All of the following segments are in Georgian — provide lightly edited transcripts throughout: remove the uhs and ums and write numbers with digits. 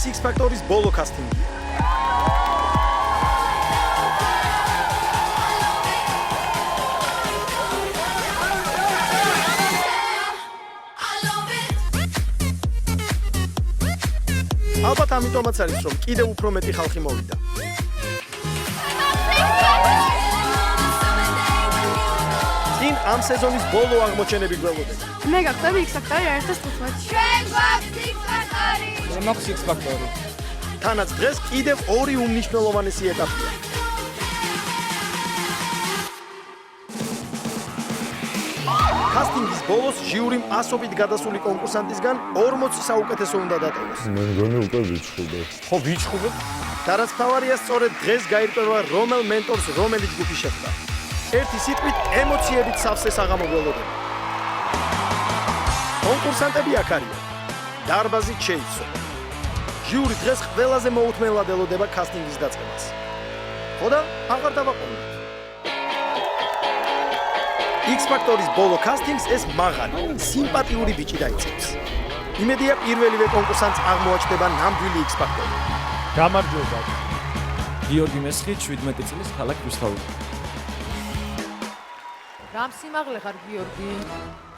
ეს X Factor-ის ბოლო კასტინგი. ალბათ ამიტომაც არის, რომ კიდევ უფრო მეტი ხალხი მოვიდა. წინ ამ სეზონის ბოლო აღმოჩენები გველოდება. მე გახდები X Factor-ი 1.15. ჩვენ გვაქვს X Factor-ი. მე მაქვს X Factor-ი. თანაც დღეს კიდევ ორი უმნიშვნელოვანესი ეტაპია. კასტინგის ბოლოს ჟიურიმ ასობით გადასული კონკურსანტისგან 40 საუკეთესო უნდა დატოვოს. მე მგონი უკვე ვიჩხუბე. ხო ვიჩხუბე? და რაც თავარია, სწორედ დღეს გაირკვევა რომელ მენტორს რომელი ჯგუფი შეხვდა. ერთი სიტყვით ემოციებით სავსე საღამო გველოდება. კონკურსანტები აქ არიან. დარბაზით შეიცვალა. ჟიური დღეს ყველაზე მოუთმენლად ელოდება კასტინგის დაწყებას. ხო და აღარ დავაყოვნოთ. X Factor-ის ბოლო კასტინგს ეს მაღალი, სიმპათიური ბიჭი დაიწყებს. იმედია პირველივე კონკურსანტს აღმოაჩნდება ნამდვილი X Factor-ი. გამარჯობა. გიორგი მესხი 17 წლის ქალაქ რუსთავი. რამ სიმაღლე ხარ გიორგი?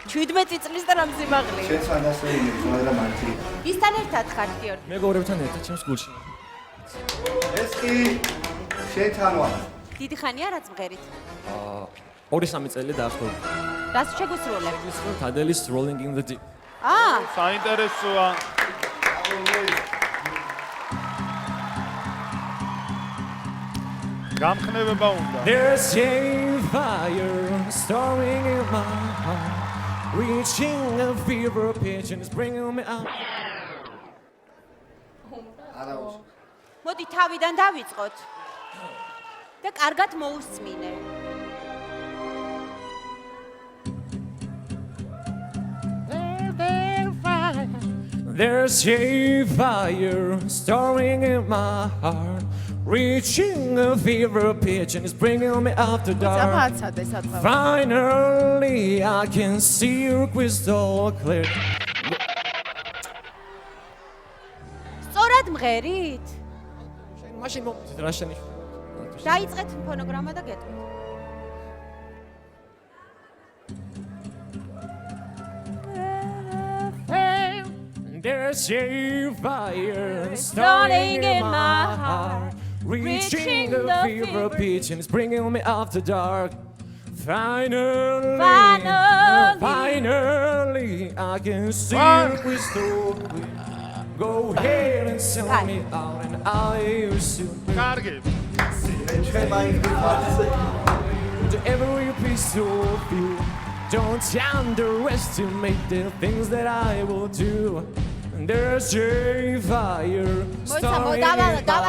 17 წლის და რამ სიმაღლე? შეცვალ ასე იმის, მაგრამ მარტი. ვისთან ერთად ხარ გიორგი? მეგობრებთან ერთად ჩემს გულში. ეს კი შეთან ვარ. დიდი ხანია რაც მღერით? 2-3 წელი დაახლოებით. რას შეგუსრულებ? Adele's Rolling in the Deep. საინტერესოა. გამხნევება უნდა. There's a fire storming in my heart, reaching a fever pitch and it's bringing me out. მოდი თავიდან დავიწყოთ. და კარგად მოусმინე. There's a fire storming in my heart, reaching a fever pitch and it's bringing me after dark. Finally, I can see you crystal clear. სწორად მღერით? მაშინ მომწით რა შენიშნავს? დაიწყეთ ფონოგრამა და გეტყვით. There's a fire starting in my heart, reaching the fever pitch and it's bringing me after dark. Finally, I can see you crystal clear. Go ahead and sell me out and I will soon. კარგი. To every piece of you, don't underestimate the things that I will do. There's a fire starting in my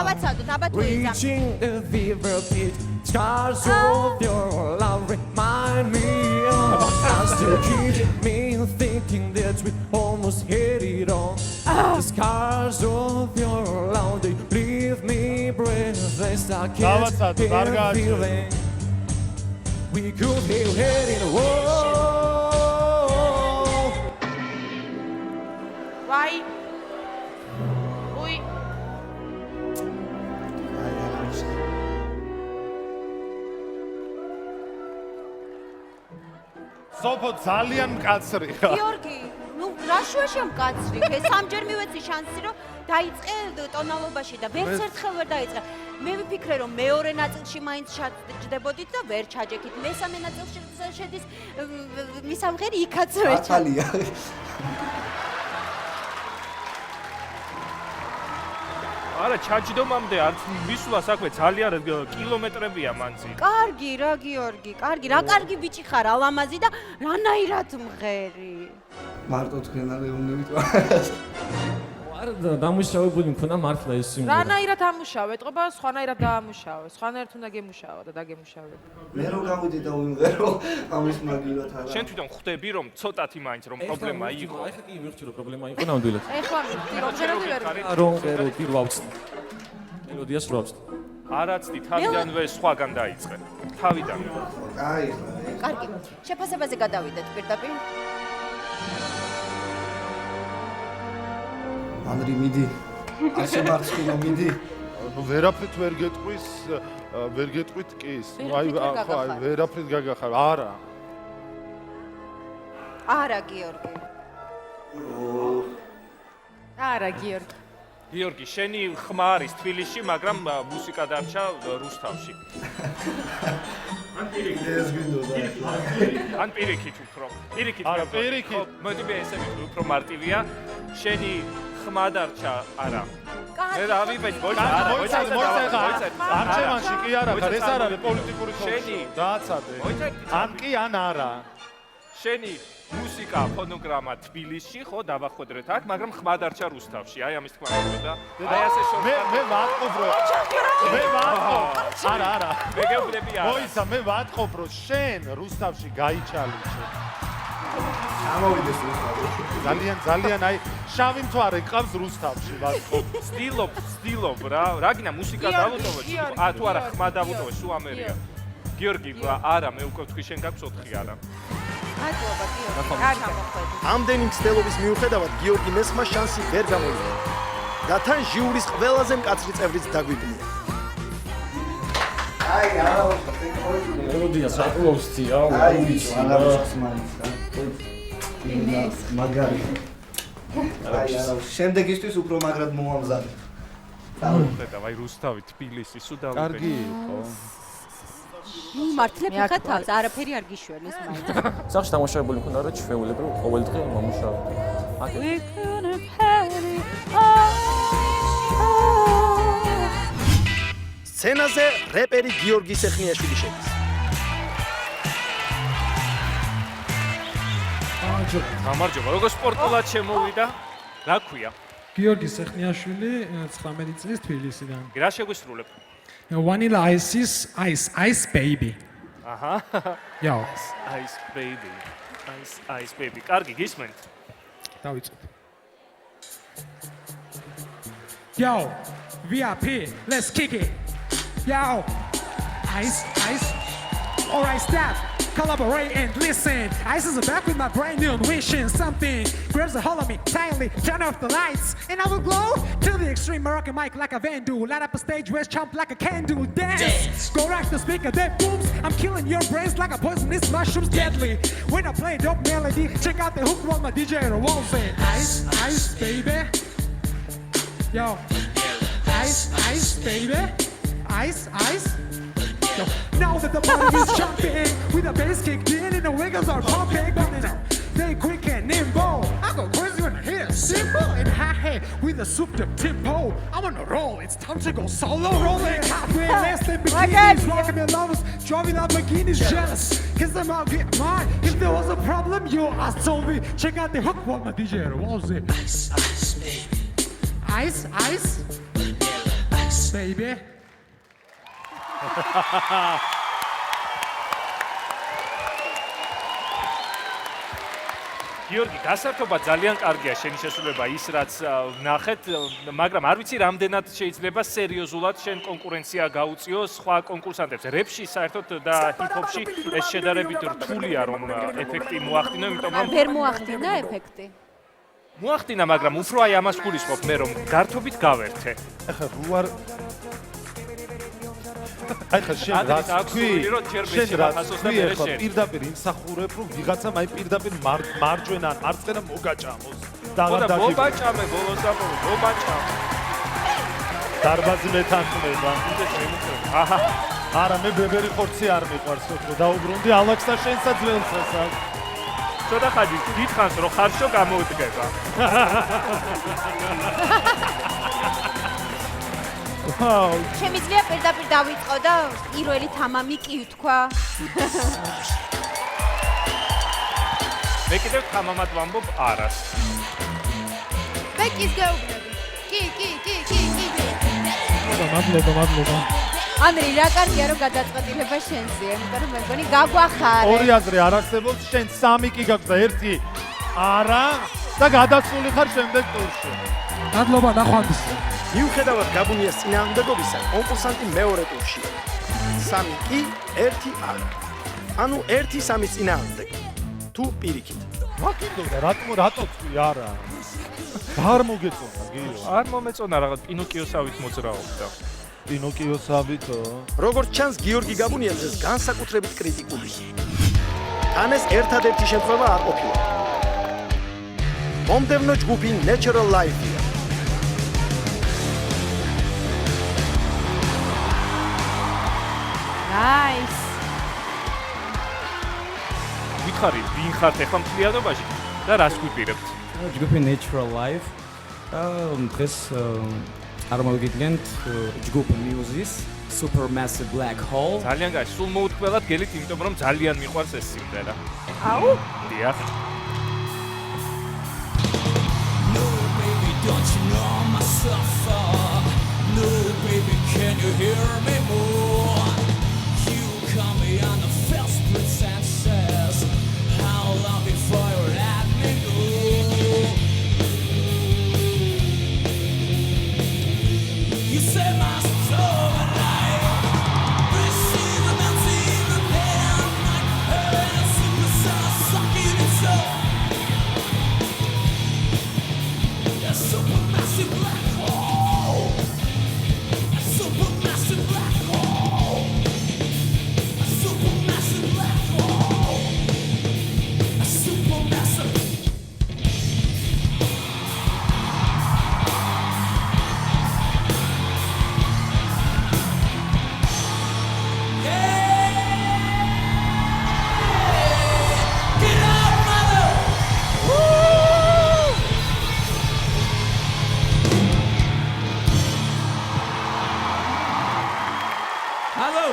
heart, reaching a fever pitch. Scars of your love remind me of us to keep me thinking that we almost hit it on. The scars of your love, they leave me breathless. I can't hear feeling. We could be heading a wall. Why? Ui. სოფო ძალიან მკაცრია. გიორგი, ნუ რა შუაშია მკაცრი? ეს სამჯერ მივეცი შანსი, რომ დაიწყე ტონალობაში და ვერც ერთხელ ვერ დაიწყე. მე ვიფიქრე, რომ მეორე ნაწილში მაინც ჩაჯდებოდით და ვერ ჩაჯექით. მესამე ნაწილში შედის მისამღერი იქაც ვერ ჩა. ათალია. არა, ჩაჯდომამდე არც მისვლა საქმე ძალიან კილომეტრებია მანძილი. კარგი რა გიორგი, კარგი, რა კარგი ბიჭი ხარ, ალამაზი და რანაირად მღერი. მარტო თქვენ არ ეუბნებით. არ დამუშავებული მქონა მართლა ეს სიმღერა. რანაირად ამუშავე, ეთყობა სხვანაირად დაამუშავე. სხვანაირად უნდა გემუშავა და დაგემუშავე. მე რომ გავიდე და ვიმღერო ამის მაგილად არა. შენ თვითონ ხვდები რომ ცოტათი მაინც რომ პრობლემა იყო. ეხლა კი მივხვდი რომ პრობლემა იყო ნამდვილად. ეხლა მივხვდი რომ შენები ვერ რომ პერ ვავწნი. მელოდიას რო ავწნი. არაცდი თავიდანვე სხვაგან დაიწყე. თავიდან. აი. კარგი, შეფასებაზე გადავიდეთ პირდაპირ. ანდრი მიდი. ასე მარცხინა მიდი. ნუ ვერაფრით ვერ გეტყვით კის. ვერაფრით გაგახარ. არა. არა, გიორგი. არა, გიორგი. გიორგი, შენი ხმა არის თბილისში, მაგრამ მუსიკა დარჩა რუსთავში. ეს გინდოდა. ან პირიქით უფრო. პირიქით. არა, პირიქით. მოდი მე ესე ვიტყვი, უფრო მარტივია. შენი ხმა დარჩა, არა. მე რა ვიბეჭ, მოიცადე. არჩევანში კი არა, ეს არ არის პოლიტიკური შენი დააცადე. ან კი ან არა. შენი მუსიკა ფონოგრამა თბილისში, ხო, დავახვედრეთ აქ, მაგრამ ხმა დარჩა რუსთავში. აი ამის თქმა უნდა. აი ასე მე ვატყობ რომ არა. მე გეუბნები არა. მოიცა, მე ვატყობ რომ შენ რუსთავში გაიჩალი. ამოვიდეს რუსთავში. ძალიან აი შავი მთვარე ყავს რუსთავში ვატყობ. ვცდილობ რა გინა მუსიკა დავუტოვე. თუ არა ხმა დავუტოვე, სულ ამერია. გიორგი, არა, მე უკვე თქვი შენ გაქვს 4 არა. მადლობა, გიორგი. ამდენი მცდელობის მიუხედავად გიორგი მესხმა შანსი ვერ გამოიღო. და თან ჟიურის ყველაზე მკაცრი წევრიც დაგვიბნია. აი, არა, ვთქვი. მელოდია საკულოვსია, აი, არა, მაგარი. აი, არა, შემდეგისთვის უფრო მაგრად მომამზადე. დავაი რუსთავი, თბილისი, სულ დავუყე. კარგი იყო. მართლებ ხა თავს, არაფერი არ გიშვენეს მაინც. სახში დამუშავებული მქონდა რა ჩვეულებრივ ყოველ დღე მომუშავე. სცენაზე რეპერი გიორგი სეხნიაშვილი შედის. გამარჯობა, როგორ სპორტულად შემოვიდა? რა ქვია? გიორგი სეხნიაშვილი 19 წლის თბილისიდან. რა შეგვისრულებ? Vanilla ice baby. აჰა. Yo. Ice baby. კარგი, გისმენთ? დავიწყოთ. Yo, VIP, let's kick it. Yo, ice. All right, stop. Collaborate and listen. Ice is back with my brand new invention. Something grabs a hold of me tightly. Turn off the lights, and I will glow to the extreme. Moroccan mic like a Vandu. Light up a stage, west chomp like a candle. Dance. Go rock the speaker, that booms. I'm killing your brains like a poisonous mushroom's deadly. When I play dope melody, check out the hook while my DJ rolls in. Ice, baby. Yo, ice, baby. Ice. Yo, now that the party is jumping, with the bass kicked in and the wiggles are pumping, they quick and nimble. I go crazy when I hear simple and high with a souped up tempo. I'm on a roll, it's time to go solo. Rolling halfway, less than bikinis, rocking me lovers, driving up bikinis, jealous. Cause I'm out get mine. If there was a problem, you ask told me. Check out the hook while my DJ rolls it. Ice, baby. Ice, baby. გიორგი, გასართობა ძალიან კარგია შენი შესრულება ის რაც ვნახეთ, მაგრამ არ ვიცი რამდენად შეიძლება სერიოზულად შენ კონკურენცია გაუწიო სხვა კონკურსანტებს. რეპში საერთოდ და ჰიპ-ჰოპში ეს შედარებით რთულია რომ ეფექტი მოახდინო, იმიტომ რომ ვერ მოახდინა ეფექტი. მოახდინა, მაგრამ უფრო აი ამას გულისხმობ მე რომ გართობით გავერთე. ახლა რუარ აი ხა შენ რა თქვი? შენ რა თქვი? ახლა პირდაპირ იმსახურებ რომ ვიღაცამ აი პირდაპირ მარჯვენა ან მარცხენა მოგაჭამოს. და მოგაჭამე ბოლოს ამბობ, მოგაჭამე. დარბაზი მეთანხმება. აჰა. არა მე ბებერი ხორცი არ მიყვარს უფრო დაუბრუნდი ალაქსა შენსა ძველსასა. ცოტა ხანი გითხანს რომ ხარშო გამოუდგება. შემიძლია პირდაპირ დავიწყო და პირველი თამამი კი ვთქვა. მე კიდევ თამამად ვამბობ არას. ბეკის გაუგნები. კი. მადლობა. ანდრე, რა კარგია რომ გადაწყვეტილება შენზეა, იმიტომ რომ მე მგონი გაგვახარე. ორი აზრი არ არსებობს, შენ 3 კი გაქვს და 1 არა და გადასული ხარ შემდეგ ტურში. მადლობა ნახვამდის. მიუხედავად გაბუნიას წინააღმდეგობისა, კონკურსანტი მეორე ტურშია. 3 კი, 1 არა. ანუ 1-3 წინააღმდეგი. თუ პირიქით. ვაკინდოდა რატო თქვი არა არ მოგეწონა გიო არ მომეწონა რაღაც პინოკიოსავით მოძრაობდა. პინოკიოსავითო როგორც ჩანს, გიორგი გაბუნიას ეს განსაკუთრებით კრიტიკული. თან ეს ერთადერთი შემთხვევა არ ყოფილა. მომდევნო ჯგუფი Natural Life-ია. Nice. ვითხარი, ვინ ხართ ახლა მთლიანობაში და რას გვიპირებთ? ჯგუფი Natural Life. დღეს წარმოვიდგენთ ჯგუფ Muses Supermassive Black Hole. ძალიან კაი, სულ მოუთქველად გელით, იმიტომ რომ ძალიან მიყვარს ეს სიმღერა. აუ. დიახ. No baby, don't you know my suffer? No baby, can you hear me more? You call me on the first split senses. How long before you let me go? You say my soul and I receive and see the pain. And I see myself sucking it so. A supermassive black hole. A supermassive black hole. A supermassive black hole. A supermassive. Get out, mother! Hello!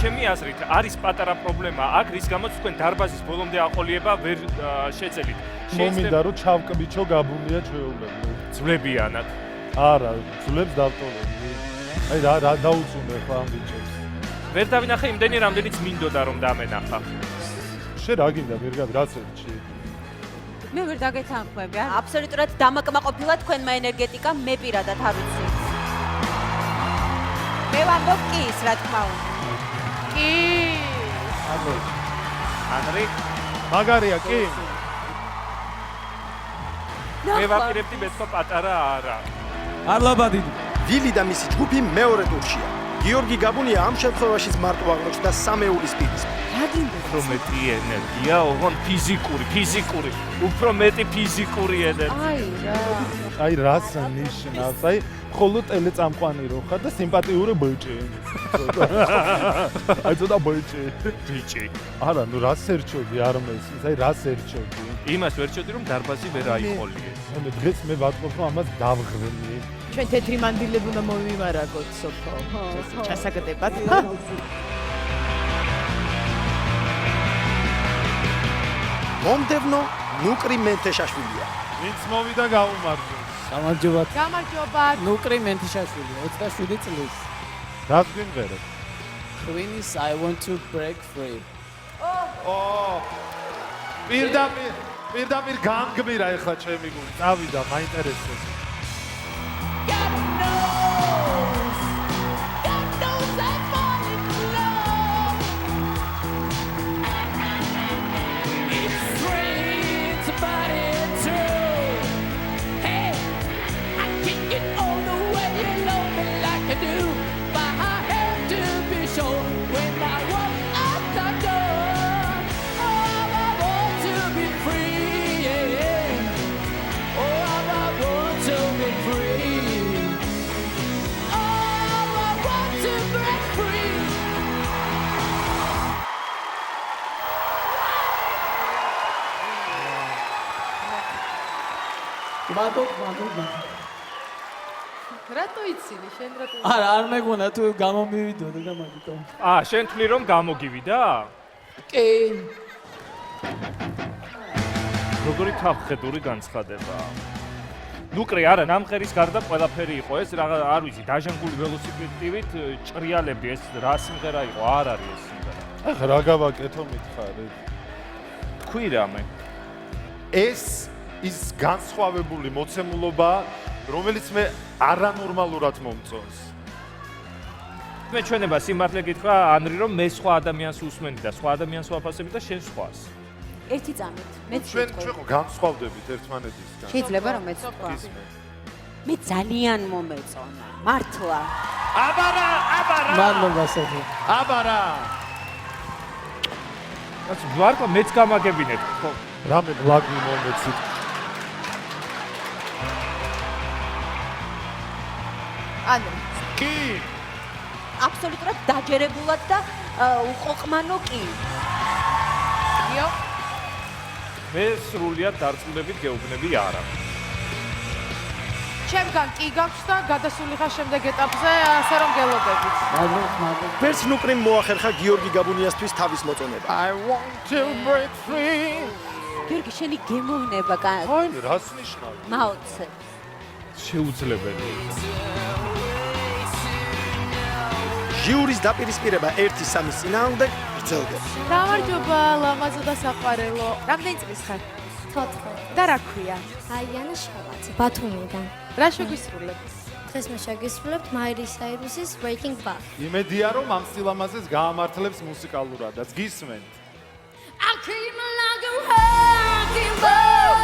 ჩემი აზრით არის პატარა პრობლემა აქ, რის გამოც თქვენ დარბაზის ბოლომდე აყოლიება ვერ შეძელით. მომინდა რომ ჩავკბიჩო გაბუნია ჩვეულებრივ ძვლებიანად. არა ძვლებს დავტოვებდი აი რა დაუწუნე ხო ამ ბიჭებს ვერ დავინახე იმდენი რამდენიც მინდოდა რომ დამენახა. შე რა გინდა მერგად რაც ერთში მე ვერ დაგეთანხმები არა აბსოლუტურად დამაკმაყოფილა თქვენმა ენერგეტიკამ მე პირადად არ ვიცი მე ვამბობ კი ის რა თქმა უნდა კი. ანრი, მაგარია კი მე ვაპირებდი მეთქვა პატარა არა. არლაბა დიდი. ვილი და მისი ჯგუფი მეორე ტურშია. გიორგი გაბუნია ამ შემთხვევაშიც მარტო აღმოჩნდა სამეულის პირისპირ. უფრო მეტი ენერგია, ოღონდ ფიზიკური, უფრო მეტი ფიზიკური ენერგია. აი რა. აი რას ნიშნავს აი ხოლო ტელეწამყვანი რო ხარ და სიმპათიური ბიჭი აი ცოტა ბიჭი არა ნუ რას ერჩოდი არ მესმის აი რას ერჩოდი იმას ვერჩოდი რომ დარბაზი ვერ აიყოლიეს. მე დღეს მე ვატყობ რომ ამას დავღრმი ჩვენ თეთრი მანდილები უნდა მოვიმარაგოთ სოფო. ჩასაგდებად. მომდევნო ნუკრი მენთეშაშვილია. ვინც მოვიდა გაუმარჯოს გამარჯობა. გამარჯობა. ნუკრი მენთიშაშვილი 27 წლის. რას გვიმღერებ Queen's I want to break free. პირდაპირ გამგმირა ეხლა ჩემი გული წავიდა მაინტერესებს რატო იცინი შენ რატო? არ მეგონა თუ გამომივიდო და გამაგიტო. შენ თვლი რომ გამოგივიდა? კი. როგორი თავხედური განცხადება. ნუკრი არა, ნამღერის გარდა ყველაფერი იყო ეს, არ ვიცი, დაჟანგული ველოსიპედივით ჭრიალებდი ეს რა სიმღერა იყო, არ არის ეს სიმღერა. ახ რა გავაკეთო მითხარით თქვი რამე. ეს ის განსხვავებული მოცემულობა, რომელიც მე არანორმალურად მომწონს. მე ჩვენება სიმართლე გითხრა ანრი რომ მე სხვა ადამიანს უსმენდი და სხვა ადამიანს ვაფასებდი და შენ სხვას. ერთი წამით. მეც ჩვენ ხო განსხვავდებით ერთმანეთისგან. შეიძლება რომ მეც თქვა. მე ძალიან მომეწონა. მართლა. აბარა! მადლობასები. აბარა! რაც ვარკო მეც გამაგებინეთ ხო? რამე ბლაგი მომეცით. ანუ კი! აბსოლუტურად დაჯერებულად და უყოყმანო კი. იო მე სრულიად დარწმუნებით გეუბნები არა. ჩემგან კი გაქვს და გადასული ხარ შემდეგ ეტაპზე ასე რომ გელოდებით. ვერც ნუკრიმ მოახერხა გიორგი გაბუნიასთვის თავის მოწონება. I want to break free. გიორგი შენი გემოვნება აი, რას ნიშნავს? მაოცე. შეუძლებელი. ჟიურის დაპირისპირება 1-3 წინააღმდეგ გრძელდება. გამარჯობა ლამაზო და საყვარელო. რამდენი წლის ხარ? 4. და რა ქვია? აიანა შავაძე, ბათუმიდან. რა შეგვისრულებ? დღეს მე შეგისრულებთ Miley Cyrus-ის Breaking Bad. იმედია რომ ამ სტილამაზეს გაამართლებს მუსიკალურადაც. გისმენთ. I came like a wrecking ball.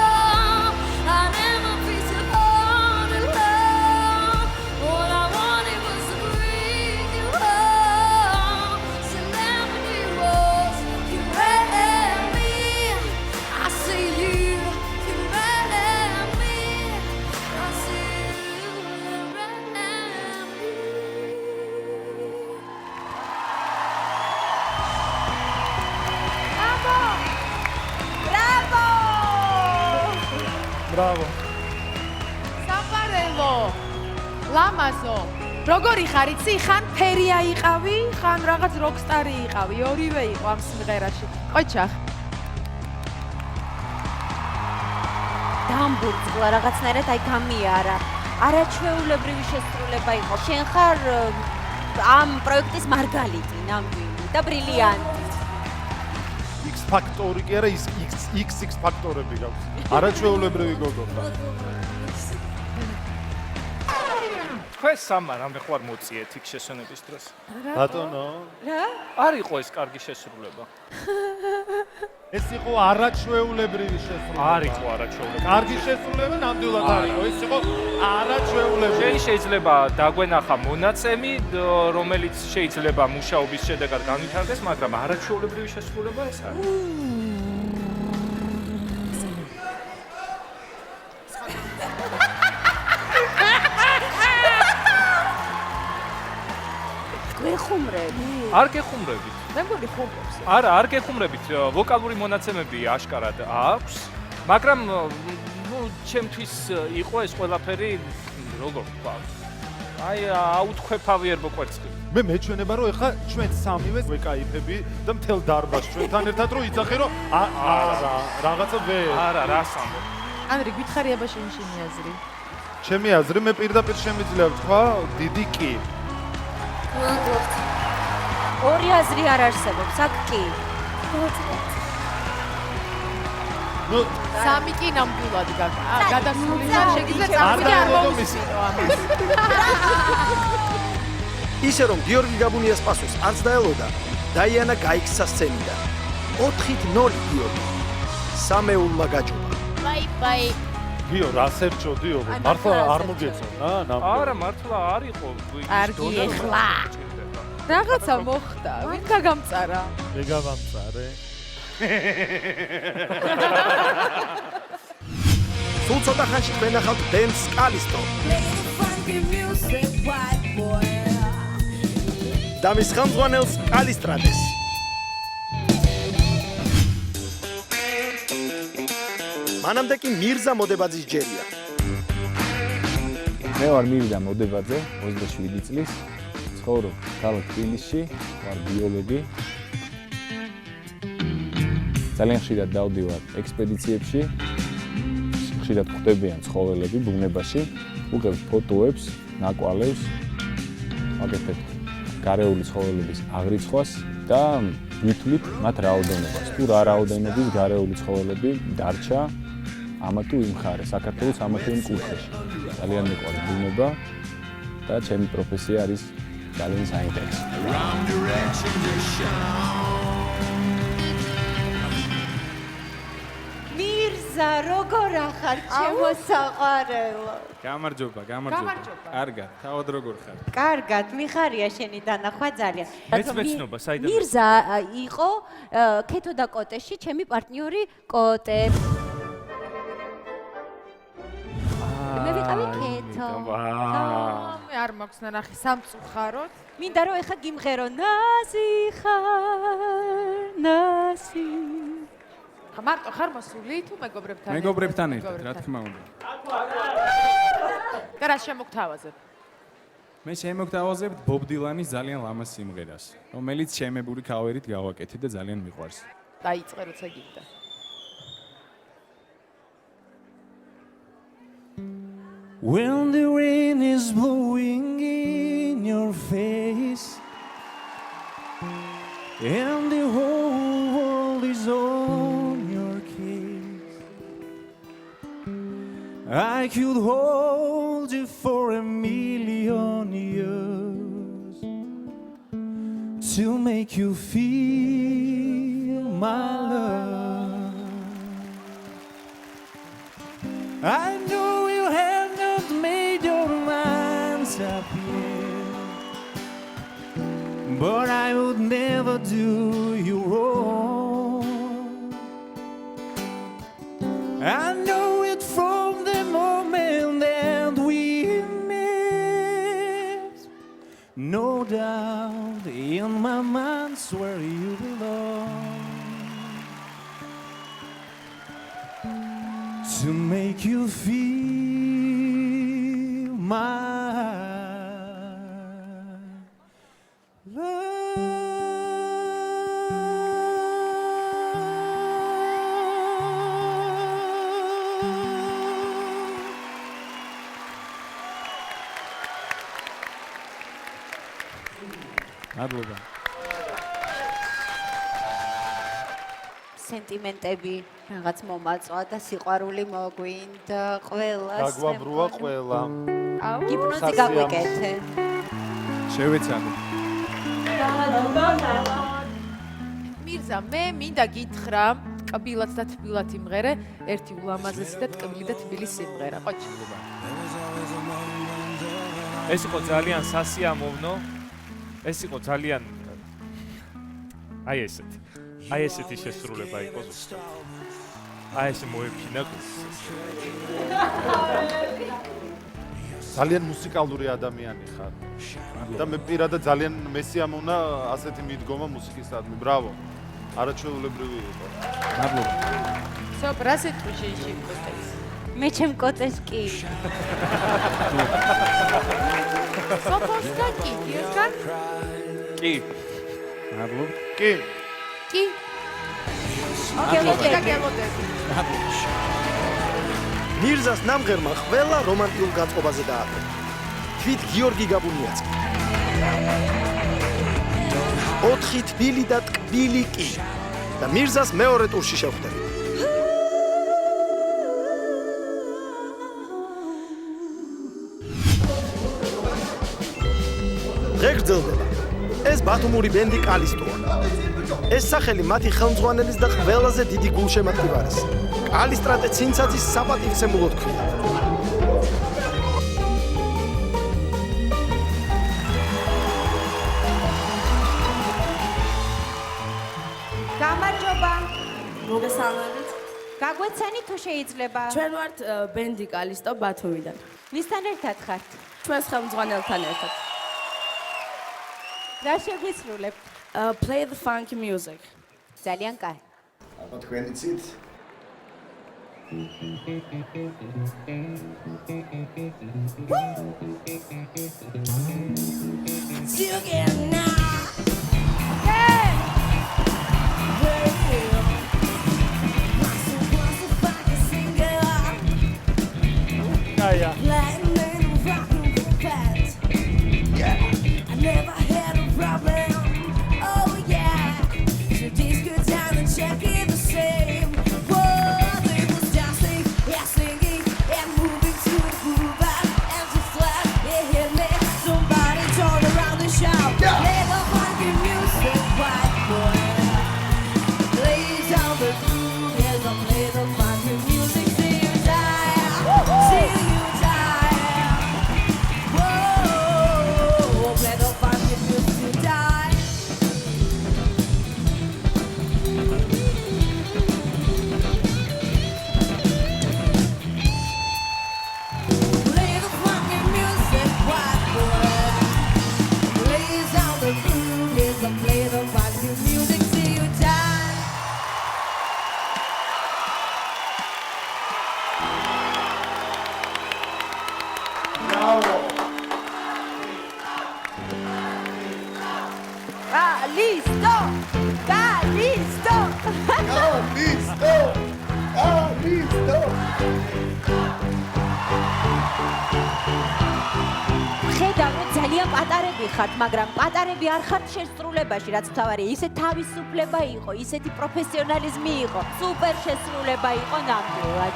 I never piece of heart alone. All I wanted was to bring you home. So let me rose, you ran me. I see you, you ran me. I see you, you ran me. ბრავო. საყვარელო. ლამაზო. როგორი ხარ იცი? ხან ფერია იყავი, ხან რაღაც როკსტარი იყავი. ორივე იყო ამ სიმღერაში. ყოჩახ. დამბურძგლა რაღაცნაირად აი გამიარა. არაჩვეულებრივი შესრულება იყო. შენ ხარ ამ პროექტის მარგალიტი, ნამდვილი და ბრილიანტი. X ფაქტორი კი არა, ის XX ფაქტორები გაქვს. არაჩვეულებრივი გოგო ხარ. თქვენ სამა რამე ხوار მოწიეთ იქ შესვენების დროს? ბატონო, რა? არ იყო ეს კარგი შესრულება. ეს იყო არაჩვეულებრივი შესრულება. არ იყო არაჩვეულებრივი. კარგი შესრულება ნამდვილად არ იყო. ეს იყო არაჩვეულებრივი. შენ შეიძლება დაგვენახა მონაცემი, რომელიც შეიძლება მუშაობის შედეგად განვითარდეს, მაგრამ არაჩვეულებრივი შესრულება ეს არის. გეხუმრები? არ გეხუმრებით. მე მგონი ხუმრობს. არა, არ გეხუმრებით. ვოკალური მონაცემები აშკარად აქვს, მაგრამ ნუ ჩემთვის იყო ეს ყველაფერი როგორ ვთქვა. აი აუთქვეფავი ერბო კვერცხი. მე მეჩვენება რომ ეხლა ჩვენ სამივე ვეკაიფები და მთელ დარბაზს ჩვენთან ერთად რომ იცახე რომ არა, რაღაცა არა, რას ამბობ? ანრი გითხარიება შენი აზრი. ჩემი აზრი მე პირდაპირ შემიძლია ვთქვა დიდი კი. ორი აზრი არ არსებობს, აქ კი. ნუ სამი კი ნამდვილად გაქვს. გადასული ხარ შეგიძლია წამოვიდე არ მომისმინო ამას. ისე რომ გიორგი გაბუნიას პასუხს არც დაელოდა, დაიანა გაიქცა სცენიდან. 4-0 გიორგი. სამეულმა გაჭობა. ბაი. გიო რა სერჩოდიო? მართლა არ მოგეწონა ნამდვილად. არა, მართლა არ იყო. კარგი ეხლა. რაღაცა მოხდა. ვინ გაგამწარა? მე გავამწარე. სულ ცოტა ხანში თქვენ ახავთ დენს კალისტო. და მის ხელმძღვანელს კალისტრადეს. მანამდე კი მირზა მოდებაძის ჯერია. მე ვარ მირზა მოდებაძე, 27 წლის, ცხოვრობ ქალაქ თბილისში, ვარ ბიოლოგი. ძალიან ხშირად დავდივარ ექსპედიციებში. ხშირად ხვდებიან ცხოველები ბუნებაში, ვუყევთ ფოტოებს, ნაკვალევს, ვაკეთებ გარეული ცხოველების აღრიცხვას და ვითვლით მათ რაოდენობას. თუ რა რაოდენობის გარეული ცხოველები დარჩა ამა თუ იმ ხარე, საქართველოს ამა თუ იმ კუთხეში. ძალიან მიყვარს ბუნება და ჩემი პროფესია არის ძალიან საინტერესო. მირზა, როგორ ახარ ჩემო საყვარელო? გამარჯობა. კარგად, თავად როგორ ხარ? კარგად, მიხარია შენი დანახვა ძალიან. მეც მეცნობა, საიდან მირზა იყო ქეთო და კოტეში ჩემი პარტნიორი კოტე. მე ვიყავი ქეთო. მე არ მაქვს ნანახი სამწუხაროდ. მინდა რომ ეხა გიმღერო ნაზი ხარ, ნაზი. მარტო ხარ მოსული თუ მეგობრებთან? მეგობრებთან ერთად, რა თქმა უნდა. და რა შემოგთავაზებ? მე შემოგთავაზებ ბობ დილანის ძალიან ლამაზ სიმღერას, რომელიც შემებული ქავერით გავაკეთე და ძალიან მიყვარს. დაიწყე როცა გინდა. When the rain is blowing in your face and the whole world is on your case, I could hold you for a million years to make you feel my love. I know you have not made your minds up yet, but I would never do you wrong. I know it from the moment that we met. No doubt in my mind's where you belong. To make you feel my მადლობა. სენტიმენტები რაღაც მომაწვა და სიყვარული მოგვინდა ყველას. გაგვაბრუა ყველა. ჰიპნოზი გაგვიკეთე. შევეცადე. მირზა, მე მინდა გითხრა, კბილად და თბილად იმღერე, ერთი ულამაზესი და ტკბილი და თბილი სიმღერა. ყოჩი. ეს იყო ძალიან სასიამოვნო. ეს იყო ძალიან აი ესეთი. აი ესეთი შესრულება იყო ზუსტად. აი ეს მოეფინა გულს. ძალიან მუსიკალური ადამიანი ხარ. და მე პირადად ძალიან მესიამოვნა ასეთი მიდგომა მუსიკისადმი. ბრავო. არაჩვეულებრივი იყო. მადლობა. სოფ, რა სიტყვი შეიშიფროს? მე ჩემ კოტეს კი. სოფოს და კი, ერთგან? კი. მადლობა. კი. კი. ოკეი, გაგემოდები. მირზას ნამღერმა ყველა რომანტიულ გაწყობაზე დაატყო. თვით გიორგი გაბუნიაც. 4 თბილი და ტკბილი კი. და მირზას მეორე ტურში შევხვდებით. დღე გრძელდება. ეს ბათუმური ბენდი კალისტოა. ეს სახელი მათი ხელმძღვანელის და ყველაზე დიდი გულშემატკივარის კალისტრატე ცინცაძის საპატივცემულოდ ქვია. გამარჯობა. მოგესალმებით. გაგვეცანი თუ შეიძლება? ჩვენ ვართ ბენდი კალისტო ბათუმიდან. ვისთან ერთად ხართ? ჩვენს ხელმძღვანელთან ერთად. რა შეგვისრულებთ? Play the funky music. ძალიან კაი. აბა თქვენი ცით? Together now. I never had a problem. Oh yeah. So this good time and check it the same. Whoa, they was dancing პატარები ხართ, მაგრამ პატარები არ ხართ შესრულებაში, რაც თავარია, ისე თავისუფლება იყო, ისეთი პროფესიონალიზმი იყო, სუპერ შესრულება იყო ნამდვილად.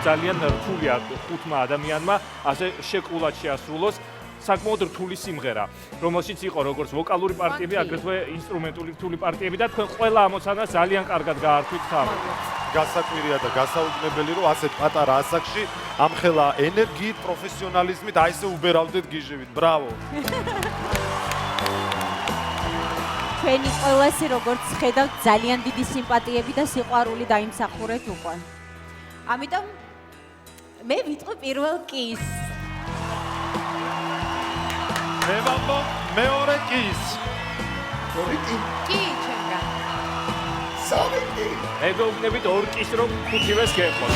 ძალიან რთულია ხუთმა ადამიანმა ასე შეკრულად შეასრულოს საკმაოდ რთული სიმღერა, რომელშიც იყო როგორც ვოკალური პარტიები, აგრეთვე ინსტრუმენტული რთული პარტიები და თქვენ ყველა ამოცანას ძალიან კარგად გაართვით თავი. გასაკვირია და გასაუგნებელი, რომ ასეთ პატარა ასაკში ამხელა ენერგიით, პროფესიონალიზმით აი ესე უბერავდეთ გიჟებით. ბრავო. ჩვენი ყველასი როგორც ხედავთ, ძალიან დიდი სიმპათიები და სიყვარული დაიმსახურეთ უკვე. ამიტომ მე ვიტყვი პირველ კის. მე ვამბობ მეორე კის. ორი კი. კი, ჩემგან. სამი კი. მე გეუბნებით ორ კის რომ ხუთივეს გეყოთ.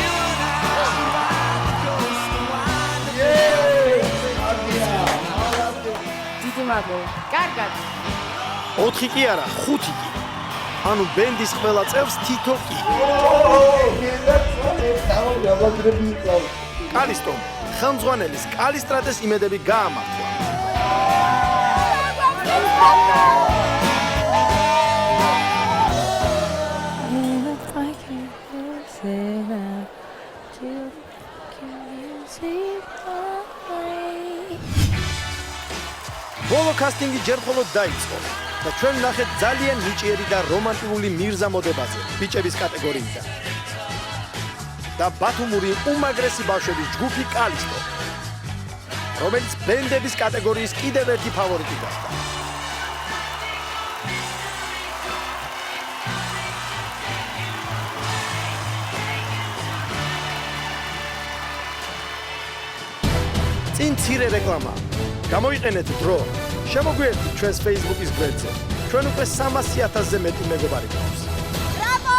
დიდი მადლობა. კარგად. 4 კი არა, 5 კი. ანუ ბენდის ყველა წევრს თითო კი. კალისტომ ხელმძღვანელის კალისტრატეს იმედები გაამართლა. ბოლო კასტინგი ჯერ მხოლოდ დაიწყო და ჩვენ ნახეთ ძალიან ნიჭიერი და რომანტიკული მირზა მოდებაზე ბიჭების კატეგორიიდან. და ბათუმური უმაგრესი ბავშვების ჯგუფი კალისტო, რომელიც ბენდების კატეგორიის კიდევ ერთი ფავორიტი გახდა. წინ მცირე რეკლამა. გამოიყენეთ დრო. შემოგვიერთდით ჩვენს Facebook-ის გვერდზე. ჩვენ უკვე 300,000-ზე მეტი მეგობარი გვაქვს. ბრავო!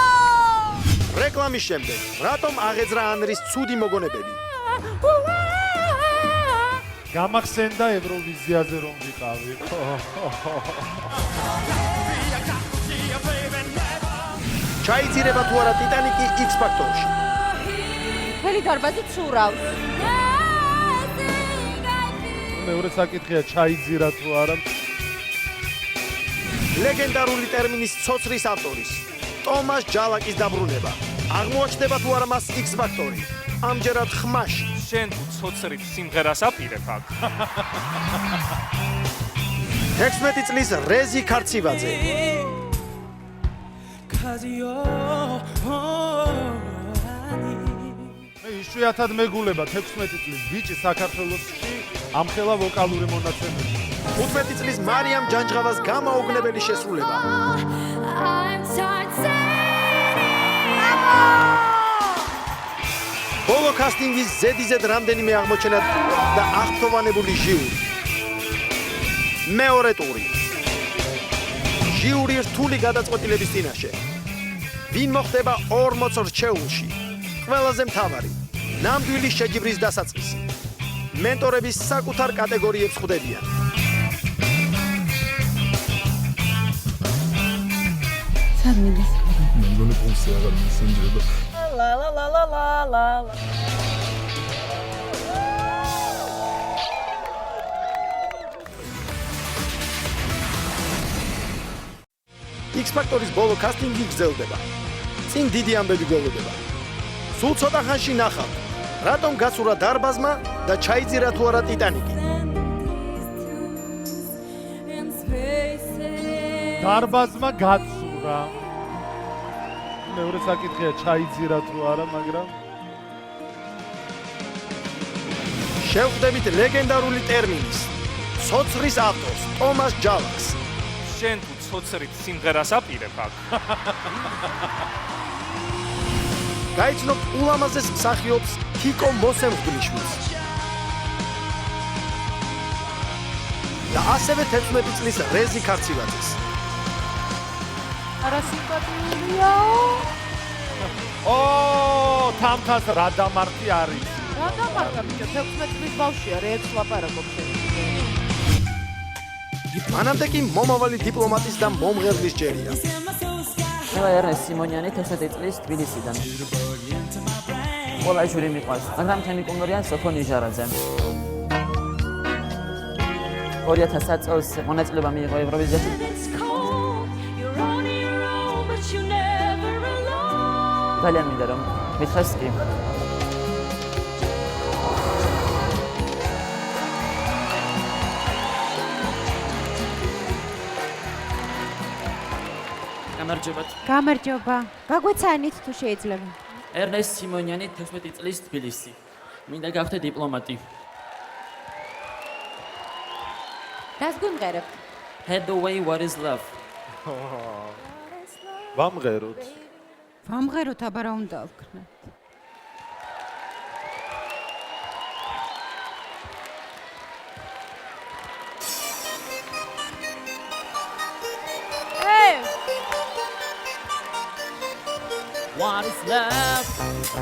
რეკლამის შემდეგ, რატომ აღეძრა ანრის ცუდი მოგონებები? გამახსენდა ევროვიზიაზე რომ ვიყავი. ჩაიძირება თუ არა ტიტანიკი X Factor-ში? მთელი დარბაზი ცურავს. მეორე საკითხია ჩაიძირა თუ არა. ლეგენდარული ტერმინის ცოცრის ავტორის ტომას ჯალაკის დაბრუნება. აღმოაჩნდება თუ არა მას X Factor-ი? ამჯერად ხმაში. შენ ცოცრით სიმღერას აპირებ აქ. 16 წლის რეზი ქარცივაძე. მე იშვიათად მეგულება 16 წლის ბიჭი საქართველოსში ამხელა ვოკალური მონაცემები. 15 წლის მარიამ ჯანჯღავას გამაოგნებელი შესრულება. ბოლო კასტინგის ზედიზედ რამდენიმე აღმოჩენა და აღფრთოვანებული ჟიური. მეორე ტური. ჟიური რთული გადაწყვეტილების წინაშე. ვინ მოხდება 40 რჩეულში? ყველაზე მთავარი. ნამდვილი შეჯიბრის დასაწყისი. მენტორები საკუთარ კატეგორიებს ხვდებიან. სამიდეს. მე მგონი პონსი აღარ მისინჯება. ლა ლა ლა ლა ლა ლა. X Factor-ის ბოლო კასტინგი გრძელდება. წინ დიდი ამბები გველოდება. სულ ცოტა ხანში ნახავთ, რატომ გაცურა დარბაზმა და ჩაიძირა თუ არა ტიტანიკი. დარბაზმა გაცურა. მეორე საკითხია ჩაიძირა თუ არა, მაგრამ შევხვდებით ლეგენდარული ტერმინის ცოცრის ავტორს ტომას ჯალაკს. შენ თუ ცოცრით სიმღერას აპირებ აქ. გაიცნობ ულამაზეს მსახიობს თიკო მოსემღდნიშვილს. და ასევე 16 წლის რეზი ქარცივაძეს. არა სიმპათიურია. თამთას რა დამარტი არის? რა დამარტა ბიჭო, 16 წლის ბავშვია, რეებს ლაპარაკობს შენ. მანამდე კი მომავალი დიპლომატის და მომღერლის ჯერია. მე ერნეს სიმონიანი 16 წლის თბილისიდან. ყველა ჟური მიყვარს, მაგრამ ჩემი კუმრია სოფო ნიჟარაძე. 2000 წელს მონაწილეობა მიიღო ევროვიზიაში. It's cold, you're on your own, but you're never alone. ძალიან მინდა რომ მითხრას კი. გამარჯობათ. გამარჯობა. გაგვეცანით თუ შეიძლება. ერნესტ სიმონიანი 16 წლის თბილისი. მინდა გავხდე დიპლომატი. რას გუნღერებ? Head the way what is love. ვამღეროთ. ვამღეროთ, აბა რა უნდა ვქნათ? What is love?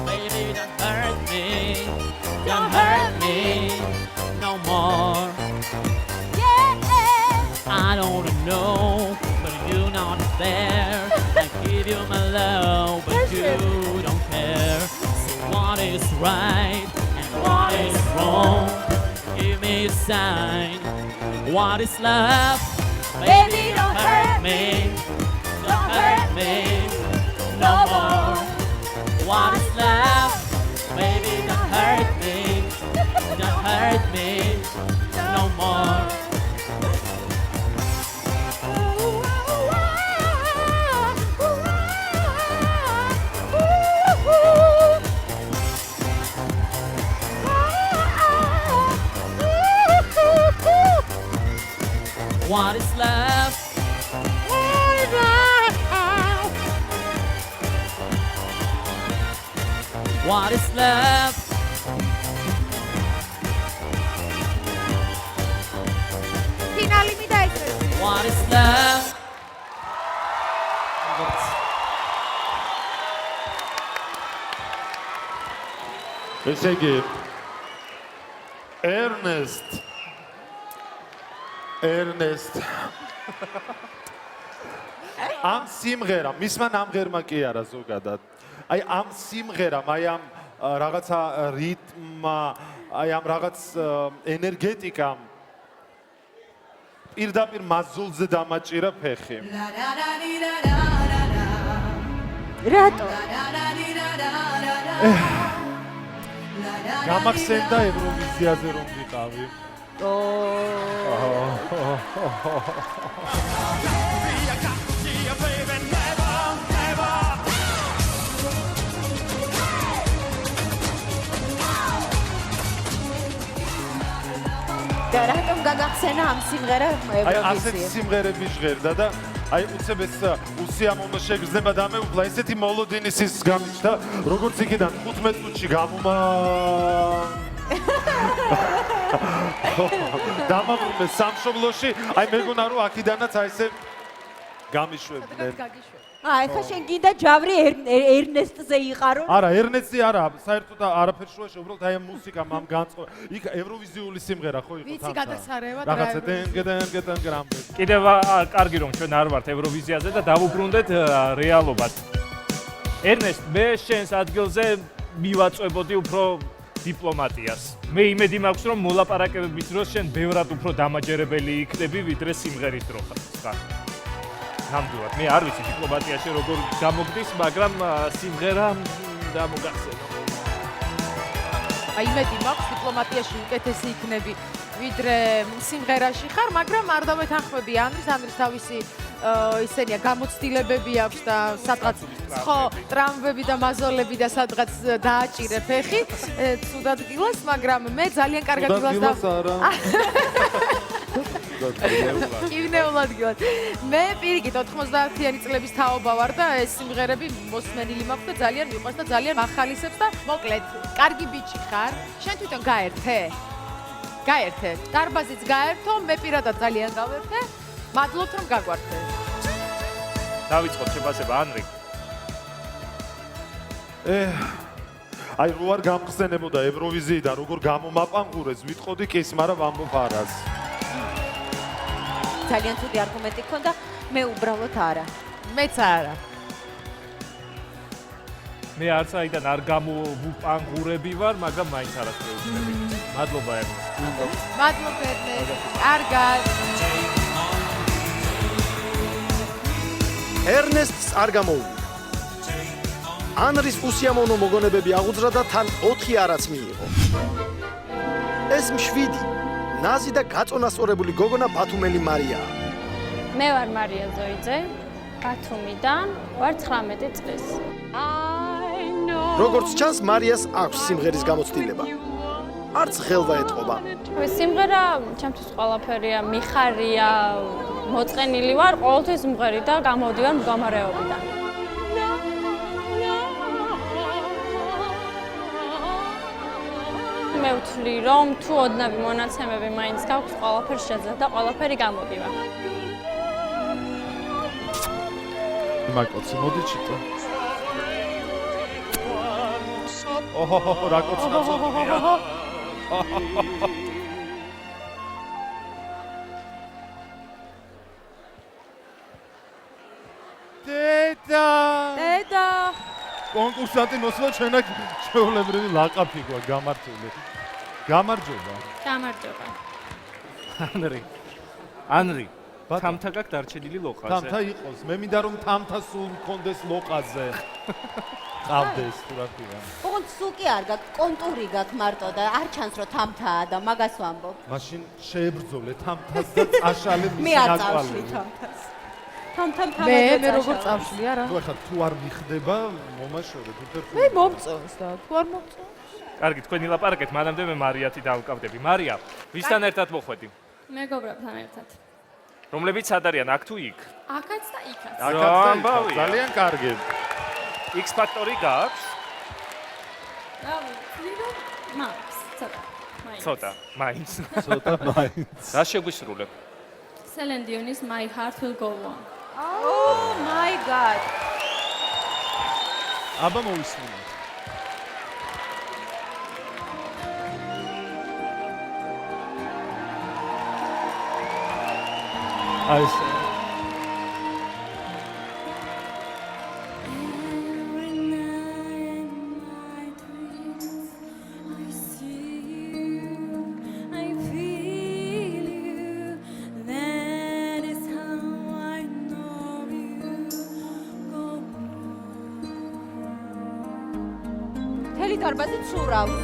Baby, don't hurt me. Don't hurt me no more. I don't know, but you're not there. I give you my love, but you don't care. So what is right and what is wrong? Give me a sign. What is love? Baby, don't hurt me. Don't hurt me no more. What is love? Baby, don't hurt me. Don't hurt me no more. What is love? What is love? ფინალი მინდა ეცეს. What is love? ესე იგი ერნესტ ამ სიმღერამ მისმა ნამღერმა კი არა ზოგადად აი ამ სიმღერამ აი ამ რაღაცა რიტმმა აი ამ რაღაც ენერგეტიკამ პირდაპირ მაზულზე დამაჭირა ფეხი რატო? გამახსენდა ევროვიზიაზე რომ ვიყავი და რატომ გაგახსენა ამ სიმღერა აი ასეთ ევროვიზიაში? სიმღერები ჟღერდა და აი უცებ ეს უსიამოვნო შეგრძნება დამეუფლა ესეთი მოლოდინის ის გამიჩნდა როგორც იქიდან 15 წუთში გამომა დამაბრუნე სამშობლოში აი მეგონა რომ აქიდანაც აი ესე გამიშვებდნენ აი ხა შენ გინდა ჯავრი ერნესტზე იყარო? არა ერნესტი არა საერთოდ არაფერ შუაში უბრალოდ აი ამ მუსიკამ ამ განწყო იქ ევროვიზიული სიმღერა ხო იყო ვიცი გადასარევად რაღაცა დენ გრამბე კიდევ კარგი რომ ჩვენ არ ვართ ევროვიზიაზე და დავუბრუნდეთ რეალობად. ერნესტ, მე შენს ადგილზე მივაწვებოდი უფრო დიპლომატიას. მე იმედი მაქვს რომ მოლაპარაკებების დროს შენ ბევრად უფრო დამაჯერებელი იქნები ვიდრე სიმღერის დროს ხარ. ნამდვილად მე არ ვიცი დიპლომატიაში როგორ გამოგდის, მაგრამ სიმღერა დამოგახსენო. აი იმედი მაქვს დიპლომატიაში უკეთესი იქნები ვიდრე სიმღერაში ხარ, მაგრამ არ დავეთანხმები ანდრის თავისი ისენია გამოცდილებები აქვს და სადღაც ხო ტრამვები და მაზოლები და სადღაც დააჭირე ფეხი ცუდად გილას, მაგრამ მე ძალიან კარგად გილას კივნეულად გილას. მე პირიქით 90-იანი წლების თაობა ვარ და ეს სიმღერები მოსმენილი მაქვს და ძალიან მიყვარს და ძალიან ახალისებს და მოკლედ, კარგი ბიჭი ხარ, შენ თვითონ გაერთე? გაერთე. დარბაზიც გაერთო, მე პირადად ძალიან გავერთე. მადლობთ რომ გაგვართე. დავიწყოთ შეფასება ანრი. აი რო არ გამხსენებოდა ევროვიზიიდან როგორ გამომაპანღურეს, ვიტყოდი კი ის, მაგრამ ვამბობ არას. ძალიან ცუდი არგუმენტი გქონდა, მე უბრალოდ არა. მეც არა. მე არც აიდან არ გამოვუპანგურები ვარ, მაგრამ მაინც არასდროს ვწდები. მადლობა ერნესტ. მადლობა ერნესტ. კარგად. ერნესტს არ გამოუვიდა. ანრის უსიამოვნო მოგონებები აღუძრა და თან 4 არაც მიიღო. ეს მშვიდი, ნაზი და გაწონასწორებული გოგონა ბათუმელი მარიაა. მე ვარ მარია ზოიძე, ბათუმიდან, ვარ 19 წლის. როგორც ჩანს, მარიას აქვს სიმღერის გამოცდილება. არც ხელვა ეტყობა. სიმღერა ჩემთვის ყველაფერია, მიხარია, მოწყენილი ვარ, ყოველთვის მღერი და გამოვდივარ მდგომარეობიდან. მე ვთვლი, რომ თუ ოდნავი მონაცემები მაინც გაქვს, ყველაფერი შეძლებ და ყველაფერი გამოდივა. მაგოცი მოდი ჩიტო. ოჰო, რა კოცი ნაცოდია. დედა. კონკურსანტი მოსულა ჩვენ აქ ჩვეულებრივი ლაყაფი გვა გამართული. გამარჯობა. გამარჯობა. ანრი, თამთა გაქვს დარჩენილი ლოყაზე. თამთა იყოს. მე მინდა რომ თამთა სულ მქონდეს ლოყაზე. ყავდეს თუ რა ქვია. ოღონდ სულ კი არ გაქვს, კონტური გაქვს მარტო და არ ჩანს რომ თამთაა და მაგას ვამბობ. მაშინ შეებრძოლე თამთას და წაშალე მისი მე არ წავშლი ნაკვალები. თამთას. თამთამ მე როგორ წავშლი არა? თუ ახლა თუ არ მიხდება, მომაშორეთ უთერთო. მე მომწონს და თუ არ მომწონს. კარგი, თქვენი ლაპარაკეთ, მანამდე მე მარიათი დავკავდები. მარია, ვისთან ერთად მოხვედი? მეგობრებთან ერთად. რომლებიც სად არიან, აქ თუ იქ? აქაც და იქაც. ძალიან კარგი. X ფაქტორი გაქვს? რა ვიცი, რომ მაქვს, ცოტა. ცოტა, მაინც. ცოტა მაინც. რა შეგვისრულებ? Celine Dion's My Heart Will Go On. Oh my god. აბა მოვისმინოთ. აი ეს მთელი დარბაზი ცურავს.